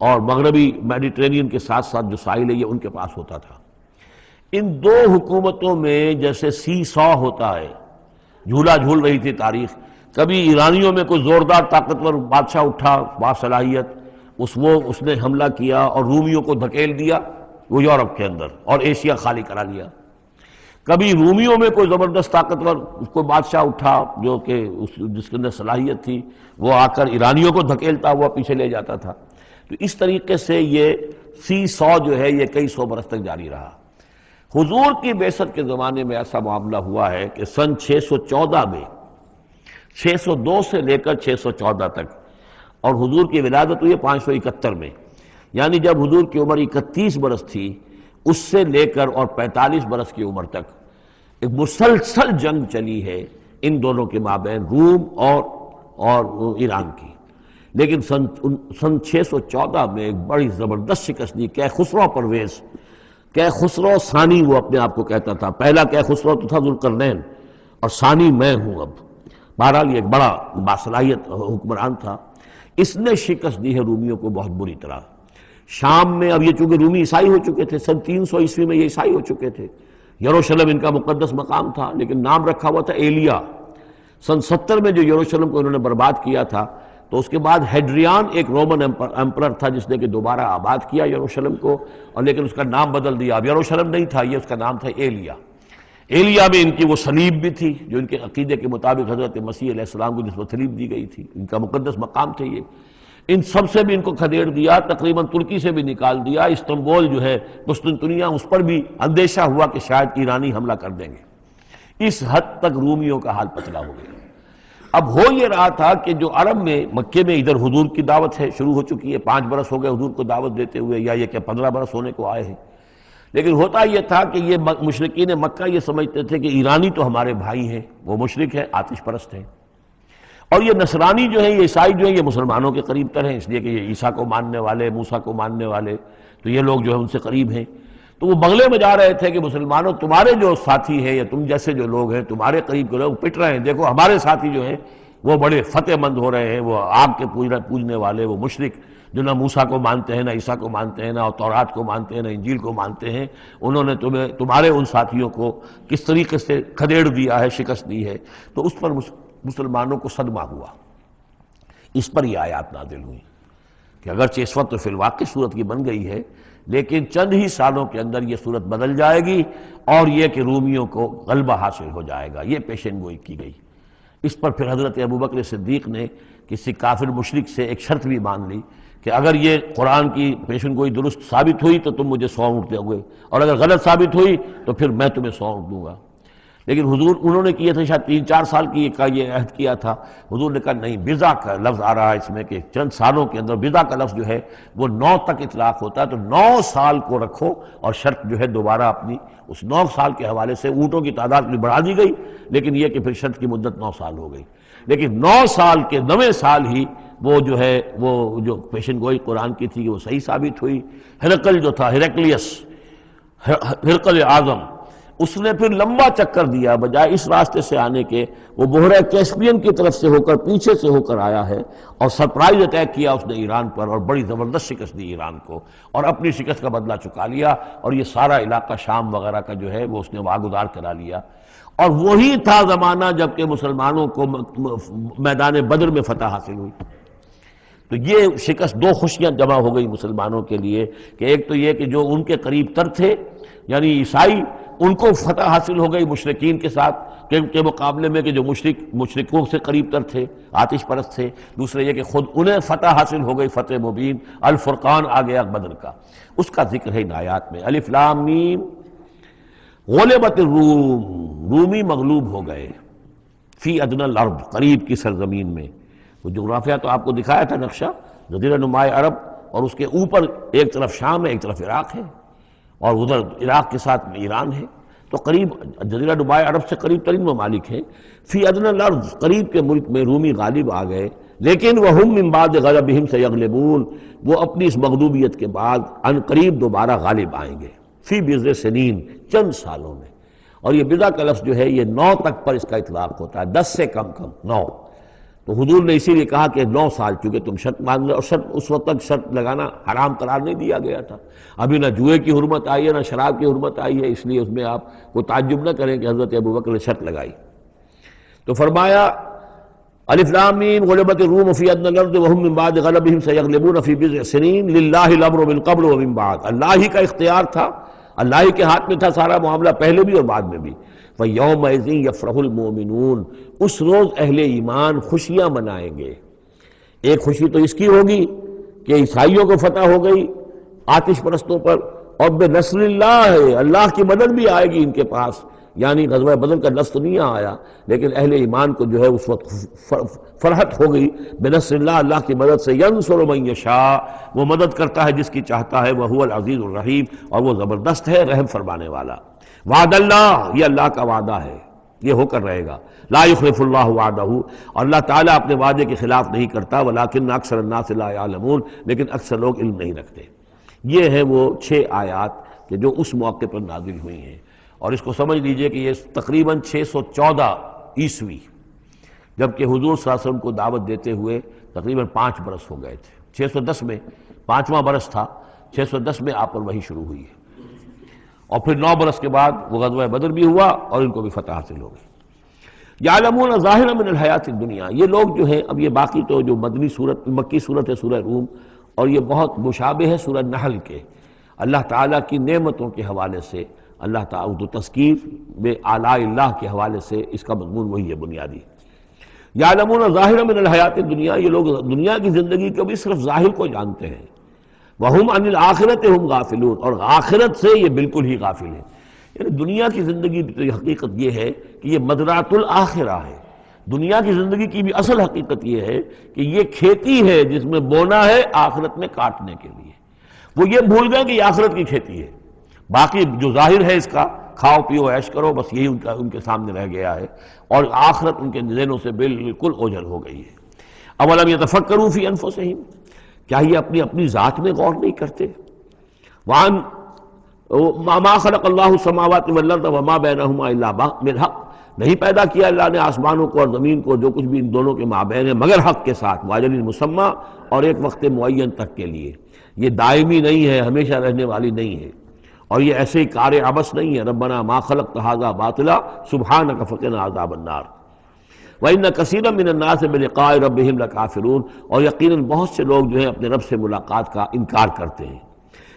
اور مغربی میڈیٹرینین کے ساتھ ساتھ جو ساحل ہے یہ ان کے پاس ہوتا تھا. ان دو حکومتوں میں جیسے سی سو ہوتا ہے، جھولا جھول رہی تھی تاریخ. کبھی ایرانیوں میں کوئی زوردار طاقتور بادشاہ اٹھا باصلاحیت، اس نے حملہ کیا اور رومیوں کو دھکیل دیا وہ یورپ کے اندر اور ایشیا خالی کرا لیا. کبھی رومیوں میں کوئی زبردست طاقتور کوئی بادشاہ اٹھا جو کہ جس کے اندر صلاحیت تھی، وہ آ کر ایرانیوں کو دھکیلتا ہوا پیچھے لے جاتا تھا. تو اس طریقے سے یہ سی 100 جو ہے یہ کئی 100 برس تک جاری رہا. حضور کی بعثت کے زمانے میں ایسا معاملہ ہوا ہے کہ سن 614 میں، 602 سے لے کر 614 تک، اور حضور کی ولادت ہوئی 571 میں، یعنی جب حضور کی عمر 31 برس تھی اس سے لے کر اور 45 برس کی عمر تک ایک مسلسل جنگ چلی ہے ان دونوں کے مابین، روم اور ایران کی. لیکن سن 614 میں ایک بڑی زبردست شکست دی. کیخسرو پرویز، کیخسرو ثانی وہ اپنے آپ کو کہتا تھا، پہلا کیخسرو تو تھا ذوالقرنین اور ثانی میں ہوں. اب بہرحال یہ ایک بڑا باصلاحیت حکمران تھا. اس نے شکست دی ہے رومیوں کو بہت بری طرح. شام میں، اب یہ چونکہ رومی عیسائی ہو چکے تھے، سن 300 عیسوی میں یہ عیسائی ہو چکے تھے. یروشلم ان کا مقدس مقام تھا لیکن نام رکھا ہوا تھا ایلیا. سن 70 میں جو یروشلم کو انہوں نے برباد کیا تھا تو اس کے بعد ہیڈریان ایک رومن امپرر تھا جس نے کہ دوبارہ آباد کیا یروشلم کو، اور لیکن اس کا نام بدل دیا. اب یروشلم نہیں تھا یہ، اس کا نام تھا ایلیا. ایلیا میں ان کی وہ صلیب بھی تھی جو ان کے عقیدے کے مطابق حضرت مسیح علیہ السلام کو جس پر صلیب دی گئی تھی، ان کا مقدس مقام تھے یہ. ان سب سے بھی ان کو کھدیڑ دیا، تقریباً ترکی سے بھی نکال دیا، استنبول جو ہے قسطنطنیہ، اس پر بھی اندیشہ ہوا کہ شاید ایرانی حملہ کر دیں گے۔ اس حد تک رومیوں کا حال پتلا ہو گیا۔ اب ہو یہ رہا تھا کہ جو عرب میں مکے میں ادھر حضور کی دعوت ہے، شروع ہو چکی ہے، 5 برس ہو گئے حضور کو دعوت دیتے ہوئے، یا یہ کہ 15 برس ہونے کو آئے ہیں، لیکن ہوتا یہ تھا کہ یہ مشرکین مکہ یہ سمجھتے تھے کہ ایرانی تو ہمارے بھائی ہیں، وہ مشرک ہیں، آتش پرست ہیں، اور یہ نصرانی جو ہیں، یہ عیسائی جو ہیں، یہ مسلمانوں کے قریب تر ہیں، اس لیے کہ یہ عیسیٰ کو ماننے والے، موسیٰ کو ماننے والے، تو یہ لوگ جو ہیں ان سے قریب ہیں۔ تو وہ بغلے میں جا رہے تھے کہ مسلمانوں، تمہارے جو ساتھی ہیں یا تم جیسے جو لوگ ہیں، تمہارے قریب کے لوگ پٹ رہے ہیں، دیکھو ہمارے ساتھی جو ہیں وہ بڑے فتح مند ہو رہے ہیں، وہ آگ کے پوجنے والے، وہ مشرک جو نہ موسیٰ کو مانتے ہیں، نہ عیسیٰ کو مانتے ہیں، نہ تورات کو مانتے ہیں، نہ انجیل کو مانتے ہیں، انہوں نے تمہارے ان ساتھیوں کو کس طریقے سے کھدیڑ دیا ہے، شکست دی ہے۔ تو اس پر مسلمانوں کو صدمہ ہوا۔ اس پر یہ آیات نازل ہوئی کہ اگرچہ اس وقت تو فی الواقع صورت کی بن گئی ہے، لیکن چند ہی سالوں کے اندر یہ صورت بدل جائے گی، اور یہ کہ رومیوں کو غلبہ حاصل ہو جائے گا، یہ پیشن گوئی کی گئی۔ اس پر پھر حضرت ابوبکر صدیق نے کسی کافر مشرک سے ایک شرط بھی مان لی کہ اگر یہ قرآن کی پیشن گوئی درست ثابت ہوئی تو تم مجھے 100 اونٹ دو گے، اور اگر غلط ثابت ہوئی تو پھر میں تمہیں 100 اونٹ دوں گا۔ لیکن حضور انہوں نے کیے تھے شاید 3-4 سال کی کا یہ عہد کیا تھا، حضور نے کہا نہیں، بضع کا لفظ آ رہا ہے اس میں کہ چند سالوں کے اندر، بضع کا لفظ جو ہے وہ 9 تک اطلاق ہوتا ہے، تو 9 سال کو رکھو، اور شرط جو ہے دوبارہ اپنی اس 9 سال کے حوالے سے اونٹوں کی تعداد بھی بڑھا دی گئی، لیکن یہ کہ پھر شرط کی مدت 9 سال ہو گئی۔ لیکن 9 سال کے 9ویں سال ہی وہ جو ہے وہ جو پیشن گوئی قرآن کی تھی وہ صحیح ثابت ہوئی۔ ہرقل جو تھا، ہرقل اعظم، اس نے پھر لمبا چکر دیا، بجائے اس راستے سے آنے کے وہ بحیرہ کیسپین کی طرف سے ہو کر، پیچھے سے ہو کر آیا ہے، اور سرپرائز اٹیک کیا اس نے ایران پر، اور بڑی زبردست شکست دی ایران کو، اور اپنی شکست کا بدلہ چکا لیا، اور یہ سارا علاقہ شام وغیرہ کا جو ہے وہ اس نے واگزار کرا لیا۔ اور وہی تھا زمانہ جب کہ مسلمانوں کو میدان بدر میں فتح حاصل ہوئی۔ تو یہ شکست، 2 خوشیاں جمع ہو گئی مسلمانوں کے لیے، کہ ایک تو یہ کہ جو ان کے قریب تر تھے یعنی عیسائی، ان کو فتح حاصل ہو گئی مشرکین کے ساتھ کے مقابلے میں، کہ جو مشرکوں سے قریب تر تھے، آتش پرست تھے۔ دوسرے یہ کہ خود انہیں فتح حاصل ہو گئی، فتح مبین، الفرقان آ گیا بدر کا، اس کا ذکر ہے ان آیات میں۔ الف لام میم، غلبت الروم، رومی مغلوب ہو گئے، فی ادنی الارض، قریب کی سرزمین میں۔ وہ جغرافیہ تو آپ کو دکھایا تھا نقشہ، جزیرہ نمائے عرب، اور اس کے اوپر ایک طرف شام ہے، ایک طرف عراق ہے، اور ادھر عراق کے ساتھ میں ایران ہے، تو قریب جزیرہ نمائے عرب سے قریب ترین ممالک ہیں۔ فی ادنی الارض، قریب کے ملک میں رومی غالب آ گئے، لیکن وہم من بعد غلبہم سیغلبون، وہ اپنی اس مغلوبیت کے بعد ان قریب دوبارہ غالب آئیں گے، فی بضع سنین، چند سالوں میں۔ اور یہ بضع کا لفظ جو ہے یہ 9 تک پر اس کا اطلاق ہوتا ہے، 10 سے کم 9۔ تو حضور نے اسی لیے کہا کہ 9 سال، چونکہ تم شرط مان لو، اور شرط اس وقت تک شرط لگانا حرام قرار نہیں دیا گیا تھا، ابھی نہ جوئے کی حرمت آئی ہے، نہ شراب کی حرمت آئی ہے، اس لیے اس میں آپ کو تعجب نہ کریں کہ حضرت ابوبکر نے شرط لگائی۔ تو فرمایا الف لام میم، غلبت الروم فی ادنی الارض وهم من بعد غلبہم سیغلبون فی بضع سنین، للہ الامر من قبل ومن بعد، اللہ ہی کا اختیار تھا، اللہ ہی کے ہاتھ میں تھا سارا معاملہ، پہلے بھی اور بعد میں بھی۔ فَيَوْمَئِذٍ يَفْرَحُ الْمُؤْمِنُونَ، اس روز اہل ایمان خوشیاں منائیں گے۔ ایک خوشی تو اس کی ہوگی کہ عیسائیوں کو فتح ہو گئی آتش پرستوں پر، اور بنصر اللہ، اللہ کی مدد بھی آئے گی ان کے پاس، یعنی غزوہ بدر کا لفظ نہیں آیا، لیکن اہل ایمان کو جو ہے اس وقت فرحت ہو گئی بنصر اللہ، اللہ کی مدد سے۔ ینصر من یشاء، وہ مدد کرتا ہے جس کی چاہتا ہے، وہو العزیز الرحیم، اور وہ زبردست ہے، رحم فرمانے والا۔ وعد اللہ، یہ اللہ کا وعدہ ہے، یہ ہو کر رہے گا۔ لا یخلف اللہ وعدہ، اور اللہ تعالیٰ اپنے وعدے کے خلاف نہیں کرتا، ولکن اکثر الناس لا یعلمون، لیکن اکثر لوگ علم نہیں رکھتے۔ یہ ہیں وہ 6 آیات کہ جو اس موقع پر نازل ہوئی ہیں، اور اس کو سمجھ لیجئے کہ یہ تقریباً 614 عیسوی، جبکہ حضور صلی اللہ علیہ وسلم کو دعوت دیتے ہوئے تقریباً 5 برس ہو گئے تھے۔ 610 میں 5واں برس تھا، 610 میں آپ پر وحی شروع ہوئی ہے، اور پھر 9 برس کے بعد وہ غزوہ بدر بھی ہوا اور ان کو بھی فتح حاصل ہو گئی۔ یعلمون ظاہرا من الحیات الدنیا، یہ لوگ جو ہیں، اب یہ باقی تو جو مکی صورت ہے سورہ روم، اور یہ بہت مشابہ ہے سورہ نحل کے، اللہ تعالیٰ کی نعمتوں کے حوالے سے، اللہ تعالیٰ تو تذکیر بے آلاء اللہ کے حوالے سے اس کا مضمون وہی ہے بنیادی۔ یعلمون ظاہرا من الحیات الدنیا، یہ لوگ دنیا کی زندگی کو بھی صرف ظاہر کو جانتے ہیں، وہم عن الآخرۃ ہم غافلون، اور آخرت سے یہ بالکل ہی غافل ہیں۔ یعنی دنیا کی زندگی کی حقیقت یہ ہے کہ یہ مزرعۃ الآخرہ ہے، دنیا کی زندگی کی بھی اصل حقیقت یہ ہے کہ یہ کھیتی ہے جس میں بونا ہے آخرت میں کاٹنے کے لیے۔ وہ یہ بھول گئے کہ یہ آخرت کی کھیتی ہے، باقی جو ظاہر ہے اس کا کھاؤ پیو عیش کرو، بس یہی ان کے سامنے رہ گیا ہے، اور آخرت ان کے ذہنوں سے بالکل اوجھل ہو گئی ہے۔ اولم یتفکروا فی انفسہم، کیا یہ اپنی ذات میں غور نہیں کرتے؟ وان ما خلق اللہ السماوات والارض وما بینہما الا بالحق، نہیں پیدا کیا اللہ نے آسمانوں کو اور زمین کو، جو کچھ بھی ان دونوں کے مابین ہے، مگر حق کے ساتھ، واجل مسمى، اور ایک وقت معین تک کے لیے۔ یہ دائمی نہیں ہے، ہمیشہ رہنے والی نہیں ہے، اور یہ ایسے ہی کار عبث نہیں ہے۔ ربنا ما خلقت ھذا باطلا سبحانک فقنا عذاب النار وَإِنَّ كَثِيرًا مِّنَ النَّاسِ بِلِقَاءِ رَبِّهِمْ لَكَافِرُونَ، اور یقیناً بہت سے لوگ جو ہیں اپنے رب سے ملاقات کا انکار کرتے ہیں۔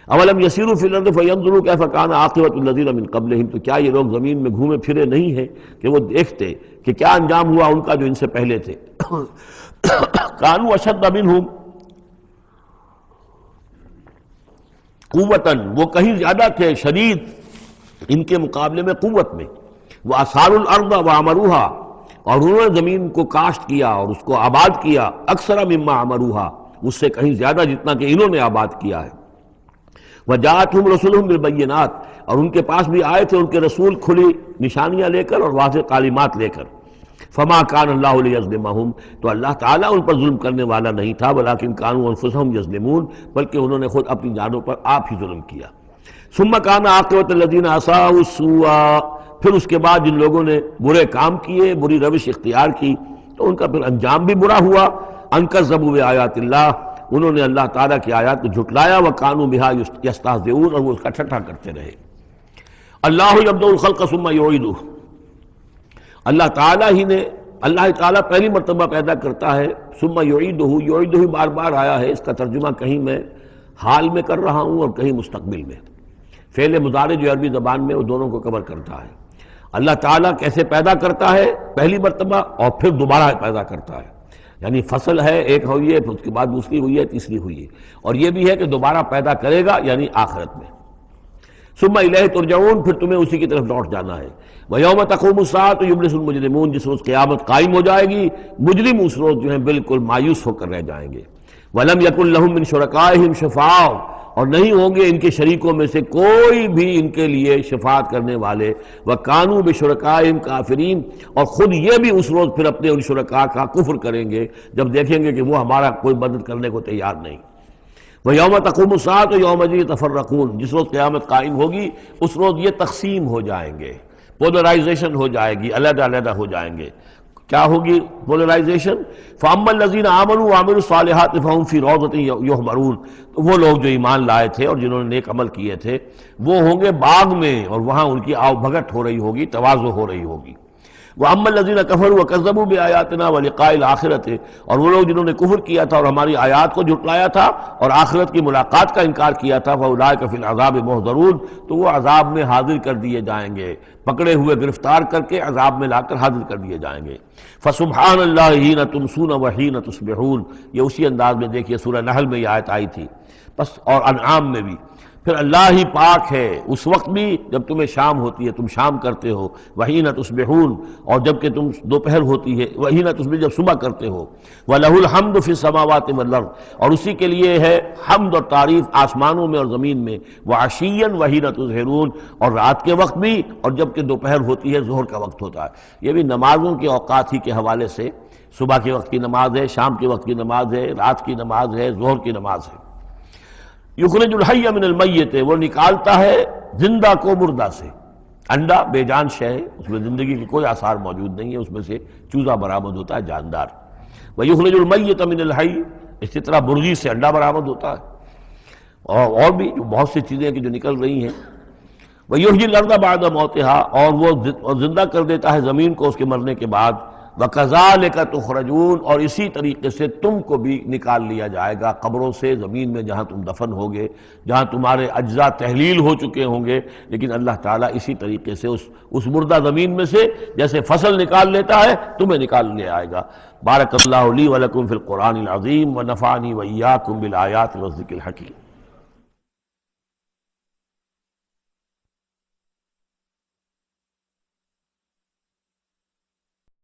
اولم یسیروا فی الارض فینظروا کیف کان عاقبۃ الذین من قبلہم، تو کیا یہ لوگ زمین میں گھومے پھرے نہیں ہیں کہ وہ دیکھتے کہ کیا انجام ہوا ان کا جو ان سے پہلے تھے۔ کانوا اشد منہم قوتاً، وہ کہیں زیادہ تھے شدید ان کے مقابلے میں قوت میں، وَأَثَارُوا الْأَرْضَ وَعَمَرُوهَا، اور انہوں نے زمین کو کاشت کیا اور اس کو آباد کیا، اکثر مما عمروها، اس سے کہیں زیادہ جتنا کہ انہوں نے آباد کیا ہے۔ وجاءتهم رسلهم بالبینات، اور ان کے پاس بھی آئے تھے ان کے رسول کھلی نشانیاں لے کر اور واضح تعلیمات لے کر۔ فما کان اللہ لیظلمہم، تو اللہ تعالیٰ ان پر ظلم کرنے والا نہیں تھا، ولکن کانوا انفسہم یظلمون، بلکہ انہوں نے خود اپنی جانوں پر آپ ہی ظلم کیا۔ ثم کان عاقبۃ الذین اساءوا السوء، پھر اس کے بعد جن لوگوں نے برے کام کیے، بری روش اختیار کی، تو ان کا پھر انجام بھی برا ہوا۔ ان کذبوا بآیات اللہ، انہوں نے اللہ تعالیٰ کی آیات کو جھٹلایا، وکانوا بہا یستہزئون، اور وہ اس کا ٹھٹھا کرتے رہے۔ اللہ یبدأ الخلق ثم یعیدہ، اللہ تعالیٰ پہلی مرتبہ پیدا کرتا ہے، ثم یعیدہ، یعیدہ بار بار آیا ہے، اس کا ترجمہ کہیں میں حال میں کر رہا ہوں اور کہیں مستقبل میں۔ فعل مضارع جو عربی زبان میں وہ دونوں کو کور کرتا ہے۔ اللہ تعالیٰ کیسے پیدا کرتا ہے؟ پہلی مرتبہ، اور پھر دوبارہ پیدا کرتا ہے، یعنی فصل ہے ایک ہوئی ہے، پھر اس کے بعد دوسری ہوئی ہے، تیسری ہوئی ہے، اور یہ بھی ہے کہ دوبارہ پیدا کرے گا، یعنی آخرت میں۔ ثم الیہ ترجعون، پھر تمہیں اسی کی طرف لوٹ جانا ہے۔ ویوم تقوم الساعة یبلس المجرمون، جس روز قیامت قائم ہو جائے گی، مجرم اس روز جو ہیں بالکل مایوس ہو کر رہ جائیں گے۔ ولم یکن لہم من شرکائہم شفاع، اور نہیں ہوں گے ان کے شریکوں میں سے کوئی بھی ان کے لیے شفاعت کرنے والے۔ وَكَانُوا بِشُرَكَائِهِمْ كَافِرِينَ، اور خود یہ بھی اس روز پھر اپنے ان شرکاء کا کفر کریں گے جب دیکھیں گے کہ وہ ہمارا کوئی مدد کرنے کو تیار نہیں۔ وَيَوْمَ تَقُومُ السَّاعَةُ يَوْمَئِذٍ يَتَفَرَّقُونَ، جس روز قیامت قائم ہوگی اس روز یہ تقسیم ہو جائیں گے، پولرائزیشن ہو جائے گی، علیحدہ علیحدہ ہو جائیں گے۔ کیا ہوگی پولرائزیشن؟ فَأَمَّا الَّذِينَ آمَنُوا وَعَمِلُوا الصَّالِحَاتِ فَهُمْ فِي رَوْضَةٍ يُحْبَرُونَ، تو وہ لوگ جو ایمان لائے تھے اور جنہوں نے نیک عمل کیے تھے وہ ہوں گے باغ میں، اور وہاں ان کی آؤ بھگت ہو رہی ہوگی، تواضع ہو رہی ہوگی۔ وَأَمَّا الَّذِينَ كَفَرُوا وَكَذَّبُوا بِآيَاتِنَا وَلِقَاءِ الْآخِرَةِ، اور وہ لوگ جنہوں نے کفر کیا تھا اور ہماری آیات کو جھٹلایا تھا اور آخرت کی ملاقات کا انکار کیا تھا، فَأُولَٰئِكَ فِي الْعَذَابِ مُحْضَرُونَ، تو وہ عذاب میں حاضر کر دیے جائیں گے، پکڑے ہوئے گرفتار کر کے عذاب میں لا کر حاضر کر دیے جائیں گے۔ فَسُبْحَانَ اللَّهِ حِينَ تُمْسُونَ وَحِينَ تُصْبِحُونَ، یہ اسی انداز میں دیکھیے سورہ نحل میں یہ آیت آئی تھی، بس اور انعام میں بھی۔ پھر اللہ ہی پاک ہے اس وقت بھی جب تمہیں شام ہوتی ہے، تم شام کرتے ہو، وحین تصبحون، اور جب کہ تم دوپہر ہوتی ہے، وحین تصبح جب صبح کرتے ہو، وَلَهُ الْحَمْدُ فِي السَّمَاوَاتِ وَالْأَرْضِ، اور اسی کے لیے ہے حمد اور تعریف آسمانوں میں اور زمین میں، وَعَشِيًّا وَحِينَ تُظْهِرُونَ، اور رات کے وقت بھی اور جب کہ دوپہر ہوتی ہے، ظہر کا وقت ہوتا ہے۔ یہ بھی نمازوں کے اوقات ہی کے حوالے سے، صبح کے وقت کی نماز ہے، شام کے وقت کی نماز ہے، رات کی نماز ہے، ظہر کی نماز ہے۔ یخرج الحی من المیت، وہ نکالتا ہے زندہ کو مردہ سے۔ انڈا بے جان شے ہے، اس میں زندگی کے کوئی آثار موجود نہیں ہے، اس میں سے چوزہ برآمد ہوتا ہے جاندار۔ ویخرج المیت من الحی، اسی طرح مرغی سے انڈا برآمد ہوتا ہے، اور بھی بہت سی چیزیں کہ جو نکل رہی ہیں۔ ویحیی الارض بعد موتہا، اور وہ زندہ کر دیتا ہے زمین کو اس کے مرنے کے بعد۔ وَكَذَلِكَ تُخْرَجُونَ، اور اسی طریقے سے تم کو بھی نکال لیا جائے گا قبروں سے، زمین میں جہاں تم دفن ہوگے، جہاں تمہارے اجزاء تحلیل ہو چکے ہوں گے، لیکن اللہ تعالیٰ اسی طریقے سے اس مردہ زمین میں سے جیسے فصل نکال لیتا ہے تمہیں نکال لے آئے گا۔ بارک اللہ لی ولکم فی القرآن العظیم ونفعنی وإیاکم بالآیات والذکر الحکیم۔